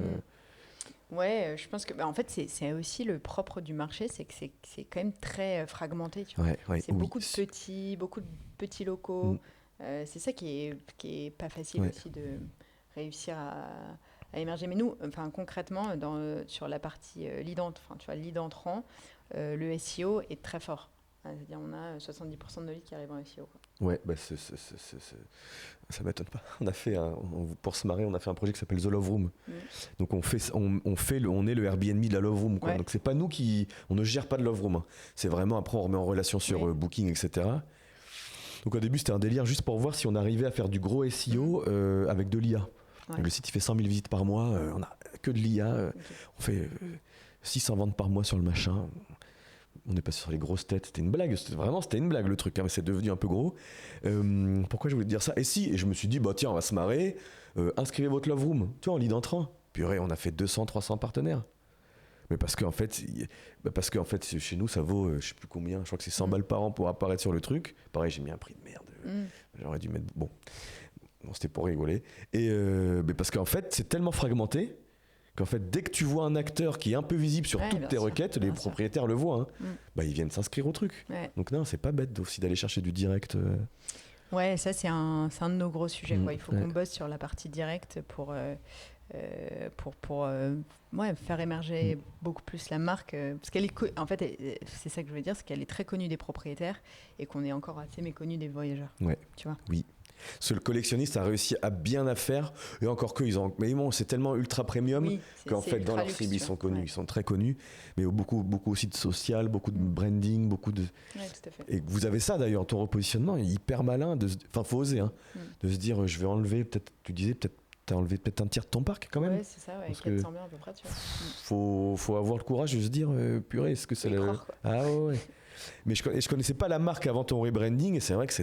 Ouais, je pense que en fait c'est aussi le propre du marché, c'est que c'est quand même très fragmenté, tu vois. C'est beaucoup de petits locaux. C'est ça qui est pas facile aussi de réussir à émerger. Mais nous, enfin concrètement, sur la partie lead entrant, le SEO est très fort. C'est-à-dire on a 70% de nos leads qui arrivent en SEO. Quoi. Ouais, bah ça m'étonne pas. On a fait pour se marrer, on a fait un projet qui s'appelle The Love Room. Donc on est le Airbnb de la Love Room. Quoi. Ouais. Donc c'est pas nous on ne gère pas de Love Room. Hein. C'est vraiment après on remet en relation sur Booking, etc. Donc au début c'était un délire juste pour voir si on arrivait à faire du gros SEO avec de l'IA. Ouais. Le site il fait 100 000 visites par mois, on a que de l'IA. On fait 600 ventes par mois sur le machin. On est passé sur les grosses têtes, c'était une blague, c'était une blague le truc, hein, mais c'est devenu un peu gros. Pourquoi je voulais te dire ça ? Et je me suis dit, bah tiens, on va se marrer, inscrivez votre Love Room, tu vois, en lead entrant. Purée, on a fait 200-300 partenaires. Mais parce qu'en fait, chez nous, ça vaut, je sais plus combien, je crois que c'est 100 balles par an pour apparaître sur le truc. Pareil, j'ai mis un prix de merde. J'aurais dû mettre, bon, c'était pour rigoler. Et mais parce qu'en fait, c'est tellement fragmenté qu'en fait, dès que tu vois un acteur qui est un peu visible sur toutes tes requêtes, les propriétaires le voient. Hein. Bah, ils viennent s'inscrire au truc. Ouais. Donc non, c'est pas bête aussi d'aller chercher du direct. Ouais, ça c'est un de nos gros sujets. Quoi. Il faut qu'on bosse sur la partie directe pour faire émerger beaucoup plus la marque. Parce qu'elle est en fait, c'est ça que je veux dire, c'est qu'elle est très connue des propriétaires et qu'on est encore assez méconnu des voyageurs. Ouais. Tu vois. Oui. Le collectionniste a réussi à bien à faire, et encore que mais bon, c'est tellement ultra premium qu'en fait dans leur cible ils sont connus, ils sont très connus, mais beaucoup aussi de social, beaucoup de branding, beaucoup de. Ouais, tout à fait. Et vous avez ça d'ailleurs, ton repositionnement est hyper malin, enfin faut oser, hein, de se dire je vais enlever t'as enlevé peut-être un tiers de ton parc quand même. Ouais, c'est ça, 400 biens à peu près, tu vois. Faut avoir le courage de se dire purée, est-ce que c'est Ah ouais. Mais je connaissais pas la marque avant ton rebranding, et c'est vrai que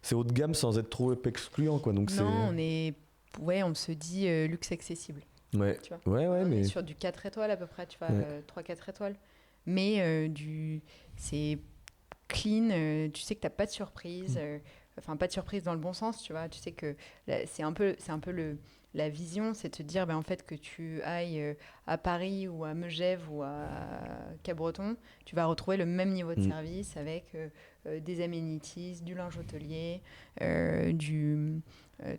c'est haut de gamme sans être trop excluant, quoi. Donc on se dit luxe accessible. Ouais. Tu vois. On est sur du 4 étoiles à peu près, tu vois, 3-4 étoiles. Mais c'est clean, tu sais que t'as pas de surprise, enfin pas de surprise dans le bon sens, tu vois. Tu sais que c'est un peu la vision, c'est de te dire en fait que tu ailles à Paris ou à Megève ou à Cabreton, tu vas retrouver le même niveau de service avec des amenities, du linge hôtelier,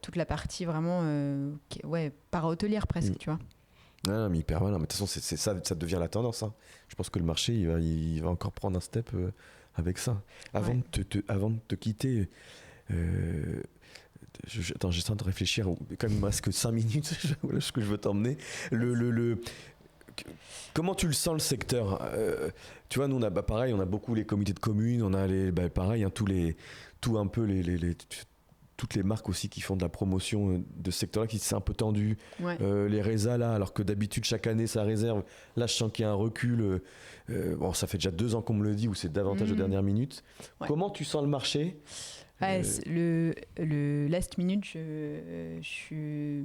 toute la partie vraiment para-hôtelière presque, tu vois. Ah, mais hyper malin. Mais de toute façon, c'est ça devient la tendance. Hein. Je pense que le marché, il va encore prendre un step avec ça. Avant de te quitter... Attends, j'essaie de réfléchir. Comme il me reste que 5 minutes, voilà ce que je veux t'emmener. Comment tu le sens le secteur tu vois, nous pareil, on a beaucoup les comités de communes, on a pareil, hein, toutes les marques aussi qui font de la promotion de ce secteur-là, qui c'est un peu tendu. Ouais. Les résas là, alors que d'habitude chaque année ça réserve. Là, je sens qu'il y a un recul. Ça fait déjà 2 ans qu'on me le dit, où c'est davantage de dernière minute. Ouais. Comment tu sens le marché ? Le last minute, je suis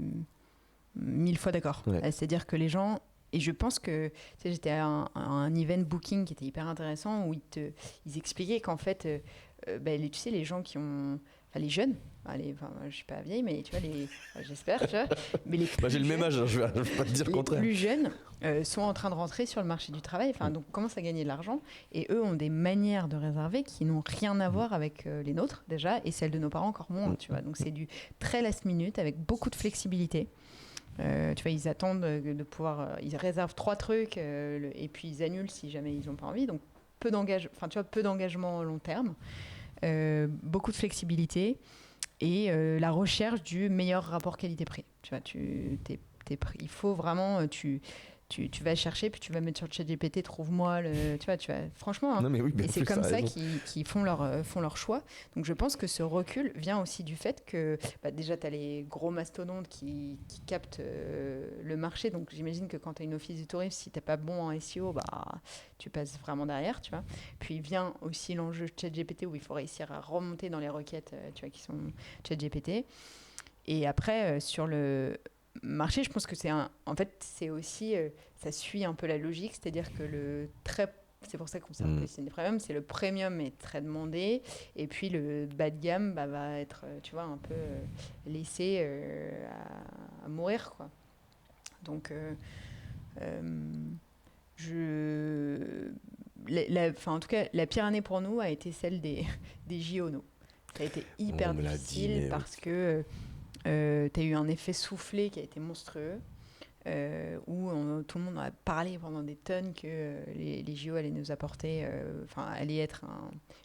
1000 fois d'accord. Ouais. C'est-à-dire que les gens, et je pense que j'étais à un event booking qui était hyper intéressant où ils expliquaient qu'en fait, tu sais, les gens qui ont, enfin, les jeunes, je suis pas vieille, mais tu vois, j'espère, tu vois, mais les plus j'ai le même âge, hein, je vais pas te dire le contraire. Les plus jeunes sont en train de rentrer sur le marché du travail, donc commencent à gagner de l'argent, et eux ont des manières de réserver qui n'ont rien à voir avec les nôtres déjà, et celles de nos parents encore moins, tu vois. Donc c'est du très last minute avec beaucoup de flexibilité. Tu vois, ils attendent de pouvoir, ils réservent 3 trucs et puis ils annulent si jamais ils n'ont pas envie. Donc peu d'engagement long terme, beaucoup de flexibilité et la recherche du meilleur rapport qualité-prix. Tu vois, il faut vraiment, tu vas chercher, puis tu vas mettre sur ChatGPT, trouve-moi tu vois, franchement, hein, Non, mais oui, mais et en c'est plus, comme t'as ça raison. qu'ils font leur choix. Donc je pense que ce recul vient aussi du fait que déjà, tu as les gros mastodontes qui captent le marché. Donc j'imagine que quand tu as une office du tourisme, si tu n'es pas bon en SEO, tu passes vraiment derrière, tu vois. Puis vient aussi l'enjeu ChatGPT où il faut réussir à remonter dans les requêtes tu vois, qui sont ChatGPT. Et après, sur le marché, je pense que en fait, c'est aussi, ça suit un peu la logique, c'est-à-dire que c'est pour ça qu'on s'est positionné des premium, c'est le premium est très demandé, et puis le bas de gamme va être, tu vois, un peu laissé à mourir, quoi. Donc, en tout cas, la pire année pour nous a été celle des JO. Ça a été hyper On me l'a dit, difficile mais parce que tu as eu un effet soufflé qui a été monstrueux, où tout le monde a parlé pendant des tonnes que les JO allaient nous apporter, allaient être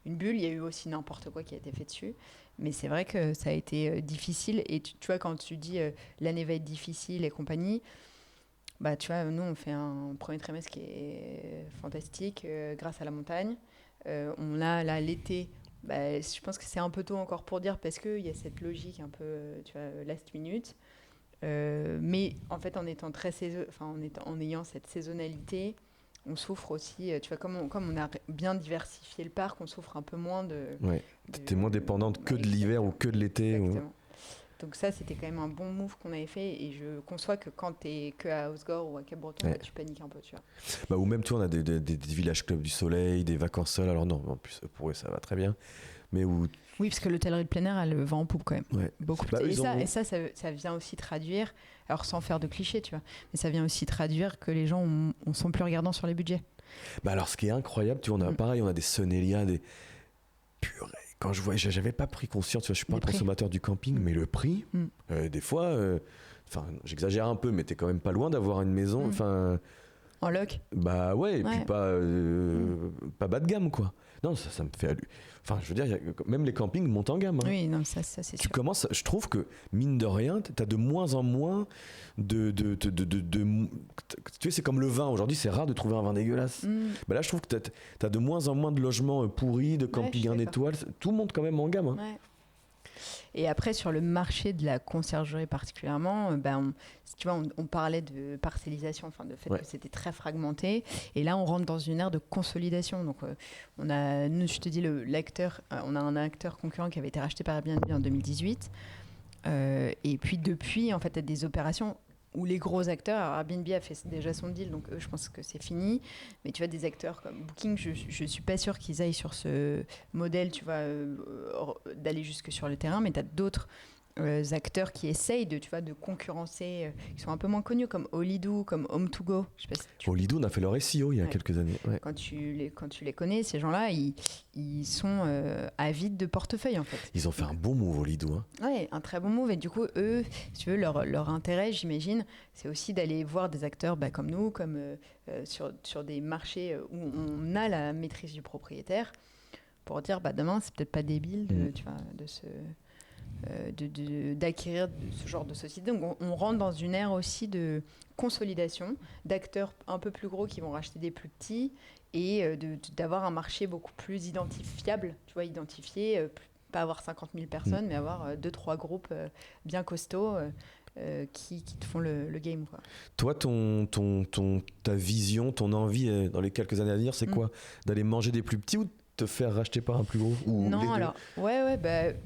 une bulle. Il y a eu aussi n'importe quoi qui a été fait dessus. Mais c'est vrai que ça a été difficile. Et tu vois, quand tu dis l'année va être difficile et compagnie, tu vois, nous, on fait un premier trimestre qui est fantastique grâce à la montagne. On a là l'été. Je pense que c'est un peu tôt encore pour dire parce qu'il y a cette logique un peu, tu vois, last minute. Mais en fait, en étant en ayant cette saisonnalité, on souffre aussi. Tu vois, comme on a bien diversifié le parc, on souffre un peu moins ouais. T'es moins dépendante que de l'hiver ou que de l'été. Exactement. Donc ça, c'était quand même un bon move qu'on avait fait. Et je conçois que quand t'es que à Osgore ou à Cap-Breton, tu paniques un peu, tu vois. Ou même, tu vois, on a des villages clubs du soleil, des vacances seules. Alors non, en plus, pour eux, ça va très bien. Mais où... Oui, parce que l'hôtellerie de plein air, elle vend en poupe quand même. Ouais. Beaucoup. Et ça vient aussi traduire, alors sans faire de clichés, tu vois, mais ça vient aussi traduire que les gens sont plus regardants sur les budgets. Alors, ce qui est incroyable, tu vois, pareil, on a des Sonelia, des... Purée. Quand je vois, j'avais pas pris conscience, tu vois, je suis pas un consommateur du camping, mais le prix, des fois, j'exagère un peu, mais t'es quand même pas loin d'avoir une maison, en loc. Bah ouais, et puis pas bas de gamme, quoi. Non, ça me fait Enfin, je veux dire, même les campings montent en gamme. Hein. Oui, non, ça c'est sûr. Tu commences, je trouve que, mine de rien, t'as de moins en moins tu sais, c'est comme le vin. Aujourd'hui, c'est rare de trouver un vin dégueulasse. Là, je trouve que t'as de moins en moins de logements pourris, de campings 1 étoile. Tout monte quand même en gamme. Hein. Ouais. Et après, sur le marché de la conciergerie particulièrement, tu vois, on parlait de parcellisation, de fait que c'était très fragmenté. Et là, on rentre dans une ère de consolidation. Donc, nous, je te dis, on a un acteur concurrent qui avait été racheté par Airbnb en 2018. Et puis, depuis, en fait, il y a des opérations où les gros acteurs, alors Airbnb a fait déjà son deal, donc eux, je pense que c'est fini. Mais tu vois, des acteurs comme Booking, je suis pas sûre qu'ils aillent sur ce modèle, tu vois, d'aller jusque sur le terrain. Mais tu as d'autres acteurs qui essayent de concurrencer, qui sont un peu moins connus, comme Holidoo, comme Home2Go. Je sais pas si Holidoo, on a fait leur SEO il y a quelques années. Ouais. Quand tu les connais, ces gens-là, ils sont avides de portefeuille, en fait. Ils ont fait un bon move, Holidoo. Hein. Oui, un très bon move. Et du coup, eux, si tu veux, leur intérêt, j'imagine, c'est aussi d'aller voir des acteurs comme nous, comme sur des marchés où on a la maîtrise du propriétaire, pour dire, demain, c'est peut-être pas débile d'acquérir ce genre de société. Donc on rentre dans une ère aussi de consolidation, d'acteurs un peu plus gros qui vont racheter des plus petits et d'avoir un marché beaucoup plus identifiable, tu vois, identifié, pas avoir 50 000 personnes, mais avoir 2-3 groupes bien costauds qui te font le game, quoi. Toi, ta vision, ton envie dans les quelques années à venir, c'est quoi? D'aller manger des plus petits ou te faire racheter par un plus gros ou Non, les deux? alors,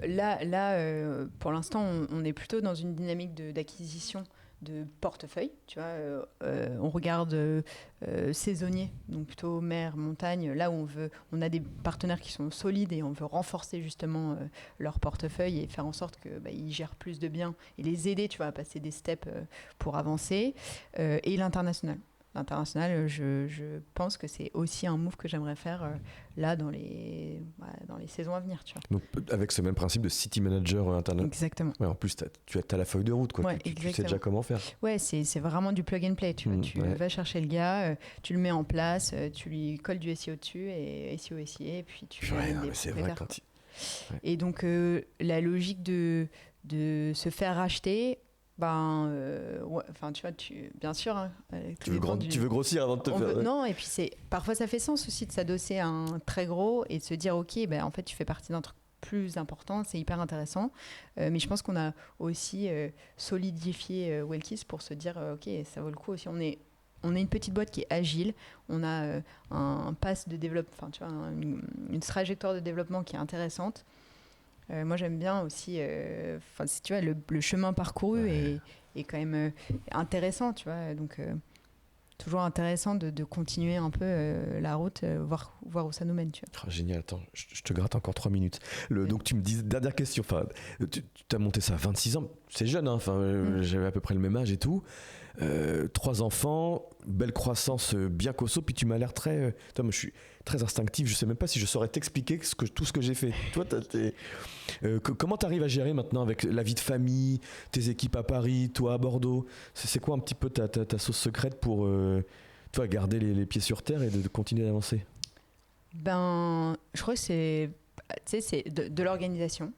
là pour l'instant, on est plutôt dans une dynamique d'acquisition de portefeuille, tu vois, on regarde saisonnier, donc plutôt mer, montagne, là où on a des partenaires qui sont solides et on veut renforcer justement leur portefeuille et faire en sorte qu'ils gèrent plus de biens et les aider, tu vois, à passer des steps pour avancer, et l'international. L'international, je pense que c'est aussi un move que j'aimerais faire là dans les saisons à venir, tu vois. Donc avec ce même principe de city manager international. Exactement. Ouais, en plus, tu as la feuille de route, quoi. Ouais, tu sais déjà comment faire. Ouais, c'est vraiment du plug and play. Tu vois, tu vas chercher le gars, tu le mets en place, tu lui colles du SEO dessus et SEO SIA, et puis tu c'est vrai quand Et donc la logique de se faire racheter, Ouais, enfin, tu vois, bien sûr. Hein, tu veux grossir avant de te faire. Non, et puis parfois ça fait sens aussi de s'adosser à un très gros et de se dire, ok, ben, en fait, tu fais partie d'un truc plus important, c'est hyper intéressant. Mais je pense qu'on a aussi solidifié Wellkiss pour se dire, ok, ça vaut le coup aussi. On est une petite boîte qui est agile. On a un pass de développement, enfin, tu vois, une trajectoire de développement qui est intéressante. Moi, j'aime bien aussi, si tu vois, le chemin parcouru est quand même intéressant, tu vois. Donc, toujours intéressant de continuer un peu la route, voir où ça nous mène, tu vois. Oh, génial, attends, je te gratte encore 3 minutes. Donc, tu me dis, dernière question, tu as monté ça à 26 ans, c'est jeune, hein, j'avais à peu près le même âge et tout. 3 enfants, belle croissance, bien costaud, puis tu m'as l'air très... moi, je suis très instinctif, je sais même pas si je saurais t'expliquer tout ce que j'ai fait. Toi, comment t'arrives à gérer maintenant avec la vie de famille, tes équipes à Paris, toi à Bordeaux? C'est quoi un petit peu ta sauce secrète pour toi, garder les pieds sur terre et de continuer d'avancer? Je crois que c'est de l'organisation,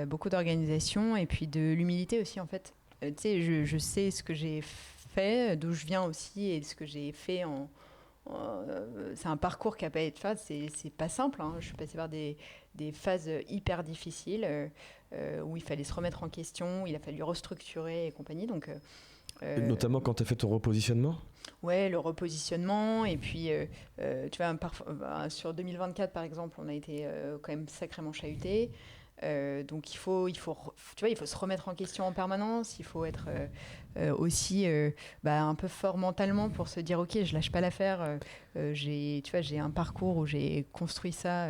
beaucoup d'organisation et puis de l'humilité aussi, en fait. Je sais ce que j'ai fait, d'où je viens aussi et ce que j'ai fait c'est un parcours qui n'a pas été facile, c'est pas simple, hein. Je suis passée par des phases hyper difficiles où il fallait se remettre en question, où il a fallu restructurer et compagnie. Donc, notamment quand tu as fait ton repositionnement? Ouais, le repositionnement. Et puis, tu vois, sur 2024, par exemple, on a été quand même sacrément chahuté. Donc il faut se remettre en question en permanence. Il faut être aussi un peu fort mentalement pour se dire ok, je lâche pas l'affaire. J'ai un parcours où j'ai construit ça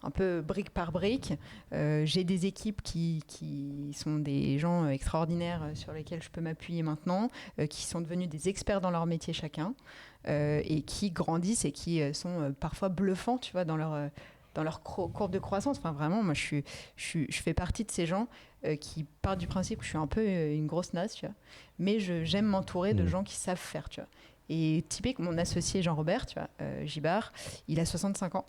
un peu brique par brique. J'ai des équipes qui sont des gens extraordinaires sur lesquels je peux m'appuyer maintenant, qui sont devenus des experts dans leur métier chacun, et qui grandissent et qui sont parfois bluffants, tu vois, dans leur courbe de croissance. Enfin, vraiment, moi, je fais partie de ces gens qui partent du principe que je suis un peu une grosse naze, tu vois. Mais j'aime m'entourer de gens qui savent faire, tu vois. Et typique, mon associé Jean-Robert, tu vois, Gibard, il a 65 ans.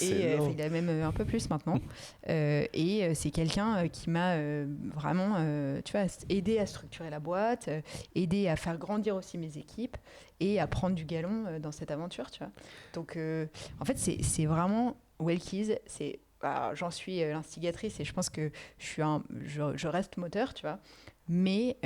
Et il a même un peu plus maintenant. Et c'est quelqu'un qui m'a vraiment tu vois, aidé à structurer la boîte, aidé à faire grandir aussi mes équipes et à prendre du galon dans cette aventure, tu vois. Donc, en fait, c'est vraiment Wellkiss. J'en suis l'instigatrice et je pense que je reste moteur, tu vois. Mais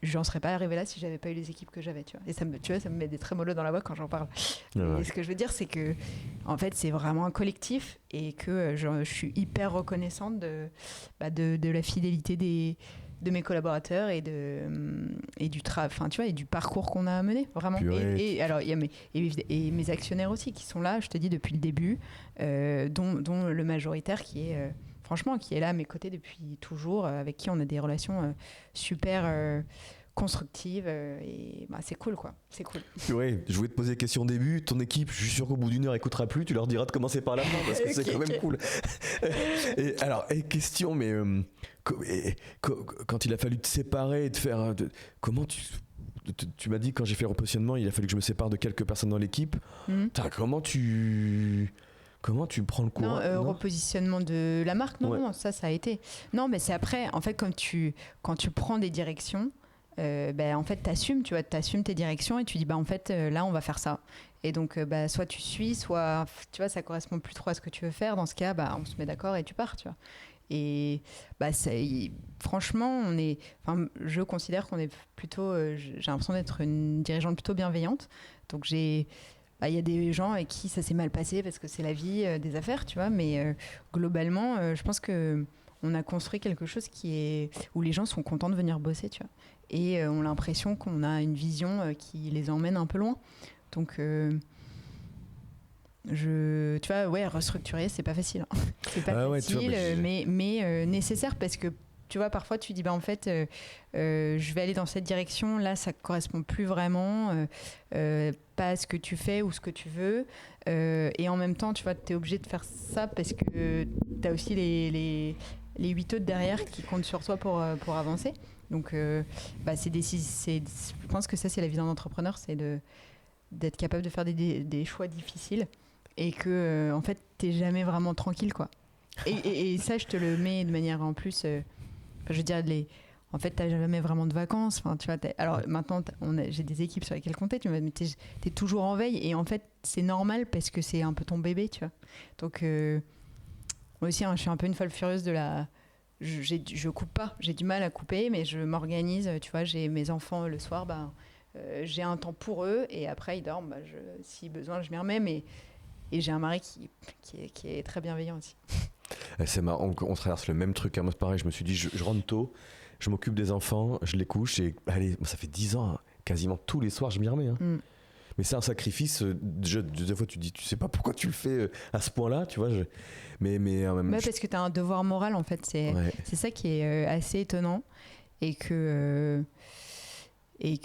j'en serais pas arrivée là si j'avais pas eu les équipes que j'avais, tu vois. Et ça me met des trémolos dans la voix quand j'en parle. Et ce que je veux dire, c'est que en fait, c'est vraiment un collectif et que je suis hyper reconnaissante de la fidélité de mes collaborateurs et du tu vois, et du parcours qu'on a mené, vraiment. Et alors il y a mes actionnaires aussi qui sont là, je te dis, depuis le début, dont le majoritaire qui est franchement, qui est là à mes côtés depuis toujours, avec qui on a des relations super constructives. Et c'est cool, quoi. C'est cool. Ouais, je voulais te poser des questions au début. Ton équipe, je suis sûr qu'au bout d'une heure, écoutera plus. Tu leur diras de commencer par la fin parce que c'est quand même cool. Question, mais quand il a fallu te séparer et te faire... comment tu m'as dit, quand j'ai fait le repositionnement, il a fallu que je me sépare de quelques personnes dans l'équipe. Comment tu prends le courant? Non, repositionnement de la marque, non, ça a été. Non, mais c'est après, en fait, quand tu prends des directions, en fait, t'assumes tes directions et tu dis, en fait, là, on va faire ça. Et donc, soit tu suis, soit, tu vois, ça correspond plus trop à ce que tu veux faire. Dans ce cas, on se met d'accord et tu pars, tu vois. Et franchement, je considère qu'on est plutôt, j'ai l'impression d'être une dirigeante plutôt bienveillante. Donc, il y a des gens avec qui ça s'est mal passé parce que c'est la vie des affaires, tu vois. Mais globalement, je pense qu'on a construit quelque chose où les gens sont contents de venir bosser, tu vois. Et ont l'impression qu'on a une vision qui les emmène un peu loin. Donc, tu vois, restructurer, c'est pas facile. Hein. C'est pas facile, mais nécessaire parce que tu vois, parfois tu dis en fait je vais aller dans cette direction, là ça correspond plus vraiment pas à ce que tu fais ou ce que tu veux, et en même temps tu vois, t'es obligé de faire ça parce que t'as aussi les 8 autres derrière qui comptent sur toi pour avancer. Donc je pense que ça c'est la vie d'un entrepreneur, c'est d'être capable de faire des choix difficiles et que en fait t'es jamais vraiment tranquille, quoi. Et ça je te le mets de manière en plus je veux dire, en fait, t'as jamais vraiment de vacances. Enfin, tu vois, alors maintenant, j'ai des équipes sur lesquelles compter. Tu me dis, mais t'es toujours en veille. Et en fait, c'est normal parce que c'est un peu ton bébé, tu vois. Donc, moi aussi, hein, je suis un peu une folle furieuse de la. Je coupe pas. J'ai du mal à couper, mais je m'organise. Tu vois, j'ai mes enfants le soir, j'ai un temps pour eux. Et après, ils dorment. Si besoin, je m'y remets. Et j'ai un mari qui est très bienveillant aussi. C'est marrant, on traverse le même truc. Moi, c'est pareil, je me suis dit, je rentre tôt, je m'occupe des enfants, je les couche, et allez, ça fait 10 ans, hein, quasiment tous les soirs, je m'y remets. Hein. Mais c'est un sacrifice. Des fois, tu dis, tu sais pas pourquoi tu le fais à ce point-là, tu vois. Mais même. Parce que tu as un devoir moral, en fait. C'est ça qui est assez étonnant. Et que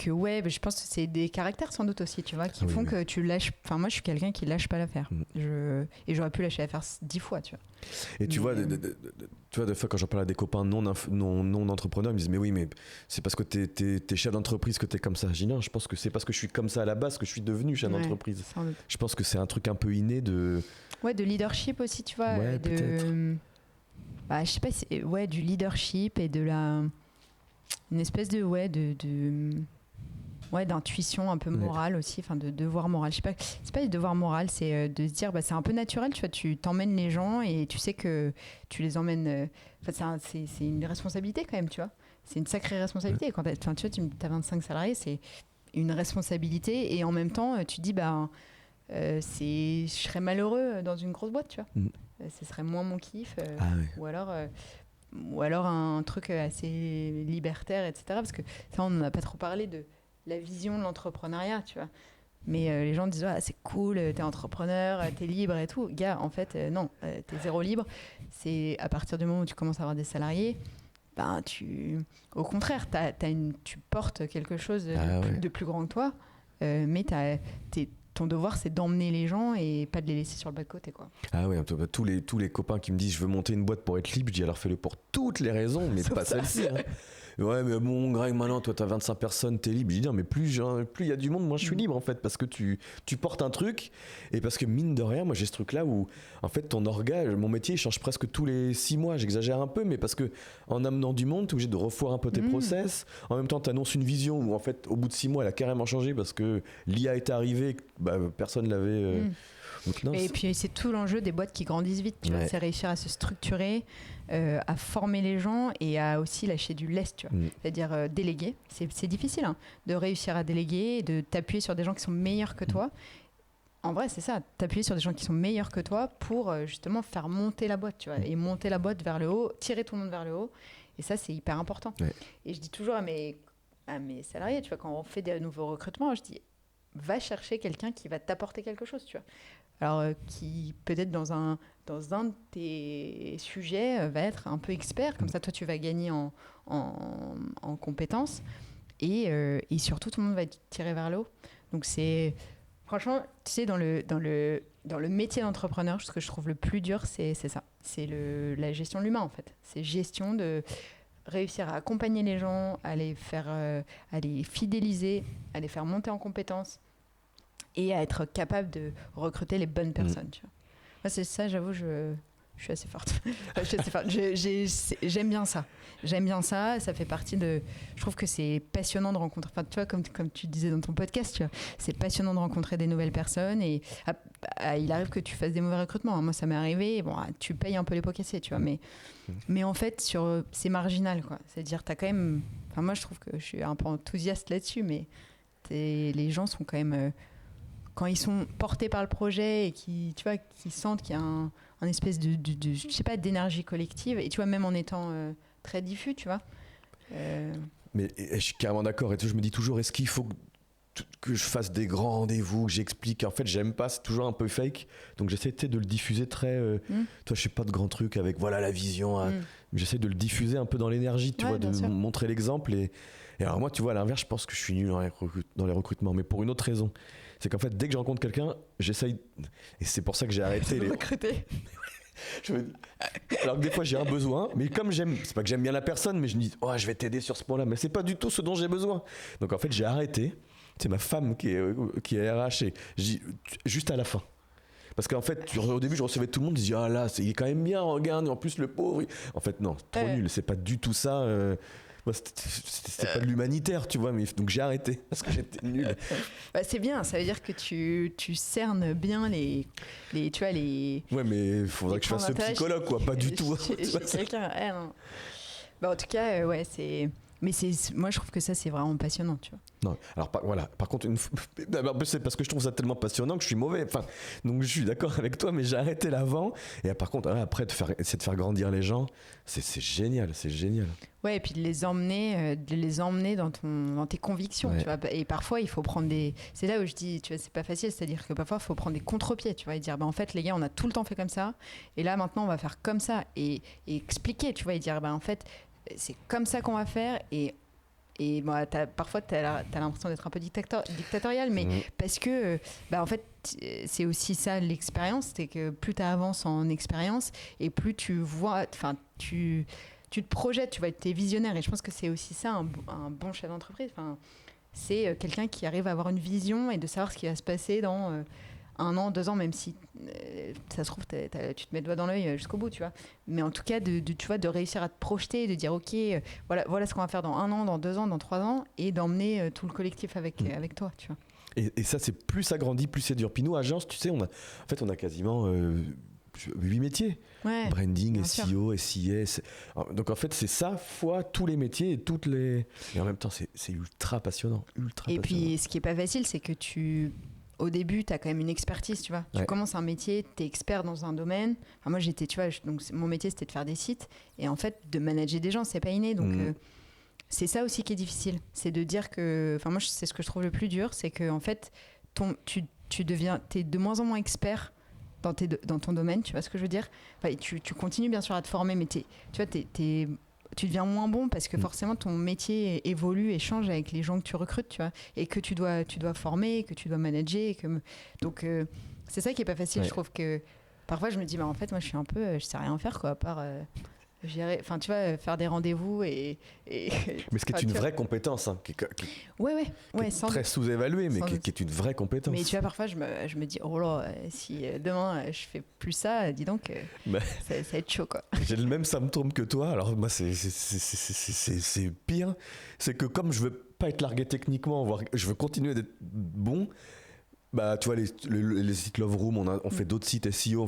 ouais, je pense que c'est des caractères sans doute aussi, tu vois, qui font que tu lâches. Enfin, moi, je suis quelqu'un qui lâche pas l'affaire. Et j'aurais pu lâcher l'affaire 10 fois, tu vois. Et tu vois, des fois, quand j'en parle à des copains non entrepreneurs, ils me disent, mais oui, mais c'est parce que t'es chef d'entreprise que t'es comme ça. Je dis non, je pense que c'est parce que je suis comme ça à la base que je suis devenu chef d'entreprise. Je pense que c'est un truc un peu inné de. Ouais, de leadership aussi, tu vois. Ouais, peut-être. Je sais pas, du leadership et de la. Une espèce de d'intuition un peu morale aussi, enfin de devoir moral. Je sais pas, c'est pas du devoir moral, c'est de se dire c'est un peu naturel, tu vois, tu t'emmènes les gens et tu sais que tu les emmènes. C'est une responsabilité quand même, tu vois. C'est une sacrée responsabilité. Quand tu vois, tu as 25 salariés, c'est une responsabilité et en même temps tu dis je serais malheureux dans une grosse boîte, tu vois. Ce serait moins mon kiff ou alors un truc assez libertaire, etc. Parce que ça, on n'en a pas trop parlé de la vision de l'entrepreneuriat, tu vois. Mais les gens disent c'est cool, t'es entrepreneur, t'es libre et tout. Gars, en fait, non, t'es zéro libre. C'est à partir du moment où tu commences à avoir des salariés, au contraire, tu portes quelque chose de plus grand que toi, mais ton devoir, c'est d'emmener les gens et pas de les laisser sur le bas de côté, quoi. Ah ouais, tous les copains qui me disent je veux monter une boîte pour être libre, je dis alors fais-le pour toutes les raisons, mais pas celle-ci. Hein. Ouais, mais bon, Greg, maintenant, toi, t'as 25 personnes, t'es libre. Je dis non, mais plus il y a du monde, moins je suis libre, en fait, parce que tu portes un truc, et parce que mine de rien, moi, j'ai ce truc-là où, en fait, ton orga, mon métier, il change presque tous les 6 mois. J'exagère un peu, mais parce que en amenant du monde, t'es obligé de revoir un peu tes process. En même temps, t'annonces une vision où, en fait, au bout de 6 mois, elle a carrément changé parce que l'IA est arrivée, personne l'avait. Et puis c'est tout l'enjeu des boîtes qui grandissent vite, tu vois, c'est réussir à se structurer, à former les gens et à aussi lâcher du lest, tu vois. C'est-à-dire déléguer. C'est difficile de réussir à déléguer et de t'appuyer sur des gens qui sont meilleurs que toi. En vrai, c'est ça, t'appuyer sur des gens qui sont meilleurs que toi pour justement faire monter la boîte, tu vois, et monter la boîte vers le haut, tirer tout le monde vers le haut. Et ça, c'est hyper important. Et je dis toujours à mes salariés, tu vois, quand on fait des nouveaux recrutements, je dis va chercher quelqu'un qui va t'apporter quelque chose, tu vois. Alors, qui peut-être dans un de tes sujets va être un peu expert, comme ça toi tu vas gagner en compétences et surtout tout le monde va être tiré vers le haut. Donc c'est franchement, tu sais, dans le métier d'entrepreneur, ce que je trouve le plus dur, c'est ça, c'est la gestion de l'humain en fait. C'est gestion de réussir à accompagner les gens, à les fidéliser, à les faire monter en compétences et à être capable de recruter les bonnes personnes. Tu vois. Moi, c'est ça, j'avoue, je suis assez forte. J'aime bien ça. Ça fait partie de... Je trouve que c'est passionnant de rencontrer... Enfin, tu vois, comme tu disais dans ton podcast, tu vois, c'est passionnant de rencontrer des nouvelles personnes et il arrive que tu fasses des mauvais recrutements. Moi, ça m'est arrivé. Bon, tu payes un peu les pots cassés, tu vois, mais en fait, c'est marginal, quoi. C'est-à-dire, t'as quand même... Enfin, moi, je trouve que je suis un peu enthousiaste là-dessus, mais les gens sont quand même... quand ils sont portés par le projet et qui sentent qu'il y a un espèce de je sais pas, d'énergie collective, et tu vois, même en étant très diffus, tu vois. Mais je suis carrément d'accord, et je me dis toujours, est-ce qu'il faut que je fasse des grands rendez-vous, que j'explique? En fait, j'aime pas, c'est toujours un peu fake, donc j'essaie de le diffuser très... Toi, je fais pas de grands trucs avec, voilà, la vision, j'essaie de le diffuser un peu dans l'énergie, tu vois, de montrer l'exemple, et alors moi, tu vois, à l'inverse, je pense que je suis nul dans les recrutements, mais pour une autre raison. C'est qu'en fait, dès que je rencontre quelqu'un, j'essaye... Et c'est pour ça que j'ai arrêté les... recruter. Alors que des fois, j'ai un besoin, mais comme c'est pas que j'aime bien la personne, mais je me dis, je vais t'aider sur ce point-là, mais c'est pas du tout ce dont j'ai besoin. Donc en fait, j'ai arrêté. C'est ma femme qui est RH, et je dis, juste à la fin. Parce qu'en fait, au début, je recevais tout le monde, je dis, là, il est quand même bien, regarde, et en plus, le pauvre... En fait, non, trop nul, c'est pas du tout ça... Moi, c'était pas de l'humanitaire, tu vois, mais donc j'ai arrêté parce que j'étais nul. C'est bien, ça veut dire que tu cernes bien les tu vois, les... Ouais, mais il faudrait que je fasse le psychologue, quoi, pas du tout. Chez quelqu'un, non. En tout cas, ouais, c'est... Mais moi, je trouve que ça, c'est vraiment passionnant, tu vois. Non, alors voilà. Par contre, c'est parce que je trouve ça tellement passionnant que je suis mauvais. Enfin, donc je suis d'accord avec toi, mais j'ai arrêté l'avant. Et par contre, après, essayer de faire grandir les gens, c'est génial, c'est génial. Ouais, et puis de les emmener dans tes convictions, tu vois. Et parfois, il faut prendre des... C'est là où je dis, tu vois, c'est pas facile, c'est-à-dire que parfois, il faut prendre des contre-pieds, tu vois, et dire, en fait, les gars, on a tout le temps fait comme ça, et là, maintenant, on va faire comme ça, et expliquer, tu vois, et dire, en fait, c'est comme ça qu'on va faire, et parfois, tu as l'impression d'être un peu dictatorial, mais parce que, en fait, c'est aussi ça l'expérience, c'est que plus tu avances en expérience, et plus tu vois, enfin, tu te projettes, tu vas être visionnaire. Et je pense que c'est aussi ça, un bon chef d'entreprise. Enfin, c'est quelqu'un qui arrive à avoir une vision et de savoir ce qui va se passer dans 1 an, 2 ans, même si ça se trouve, tu te mets le doigt dans l'œil jusqu'au bout, tu vois. Mais en tout cas, tu vois, de réussir à te projeter, de dire, OK, voilà ce qu'on va faire dans 1 an, dans 2 ans, dans 3 ans, et d'emmener tout le collectif avec toi, tu vois. Et ça, c'est plus ça grandit, plus c'est dur. Puis nous, agence, tu sais, on a quasiment 8 métiers. Ouais, branding, SEO, SIS. Donc en fait, c'est ça fois tous les métiers et toutes les... Et en même temps, c'est ultra passionnant. Et puis, ce qui est pas facile, c'est que au début, tu as quand même une expertise, tu vois. Tu commences un métier, tu es expert dans un domaine. Enfin, moi, j'étais, tu vois, donc mon métier, c'était de faire des sites. Et en fait, de manager des gens, c'est pas inné. Donc, c'est ça aussi qui est difficile. C'est de dire que... Enfin, moi, c'est ce que je trouve le plus dur, c'est que en fait, t'es de moins en moins expert dans ton domaine, tu vois ce que je veux dire. Enfin, tu continues bien sûr à te former, mais tu deviens moins bon parce que forcément ton métier évolue et change avec les gens que tu recrutes, tu vois, et que tu dois former, que tu dois manager. Donc c'est ça qui est pas facile. Je trouve que parfois je me dis, en fait, moi je suis un peu, je sais rien faire, quoi, à part gérer, enfin tu vois, faire des rendez-vous et mais ce qui est une vraie compétence, hein, qui est très sous-évaluée, mais qui est une vraie compétence. Mais tu vois, parfois je me dis, oh là, si demain je fais plus ça, dis donc, ça va être chaud, quoi. J'ai le même symptôme que toi. Alors moi, c'est pire, c'est que comme je veux pas être largué techniquement, voire je veux continuer d'être bon. Tu vois, les sites Love Room, on fait d'autres sites SEO,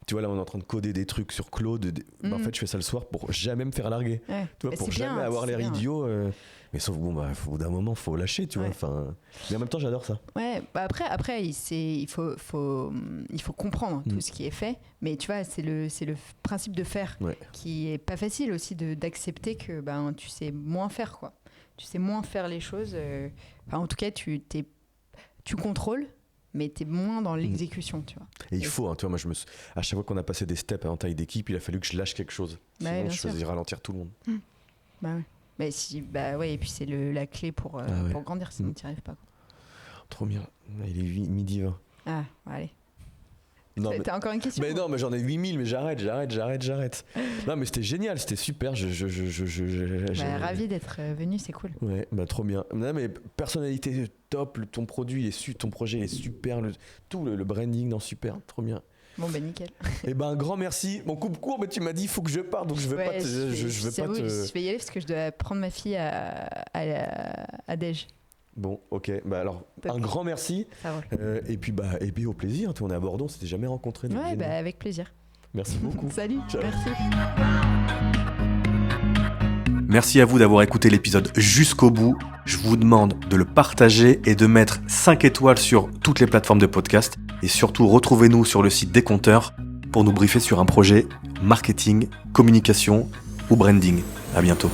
tu vois, là on est en train de coder des trucs sur Claude. En fait, je fais ça le soir pour jamais me faire larguer. Tu vois, pour jamais avoir l'air idiot. Mais sauf au bout d'un moment, faut lâcher, tu vois. Enfin, mais en même temps, j'adore ça. Ouais, après, il faut comprendre tout ce qui est fait. Mais tu vois, c'est le principe de faire qui est pas facile aussi d'accepter que tu sais moins faire, quoi. Tu sais moins faire les choses. En tout cas, tu contrôles, mais t'es moins dans l'exécution, tu vois. Et il faut, tu vois, moi, à chaque fois qu'on a passé des steps en taille d'équipe, il a fallu que je lâche quelque chose. Sinon, je faisais ralentir tout le monde. Et puis c'est la clé pour grandir, sinon t'y arrives pas, quoi. Trop bien. Il est 12h20. Ah, allez. T'as encore une question? Mais non, mais j'en ai 8000, mais j'arrête. Non, mais c'était génial, c'était super. Ravi d'être venu, c'est cool. Ouais, trop bien. Non, mais personnalité top, ton produit ton projet est super, le branding, super, trop bien. Bon, nickel. Et un grand merci. Mon coupe court, mais tu m'as dit il faut que je parte, donc je veux pas te. Je vais y aller parce que je dois prendre ma fille à Dej. Bon, ok. Alors, un grand merci. Et puis au plaisir. On est à Bordeaux, on s'était jamais rencontrés. Ouais, avec plaisir. Merci beaucoup. Salut. Ciao. Merci. Merci à vous d'avoir écouté l'épisode jusqu'au bout. Je vous demande de le partager et de mettre 5 étoiles sur toutes les plateformes de podcast. Et surtout, retrouvez-nous sur le site des compteurs pour nous briefer sur un projet marketing, communication ou branding. À bientôt.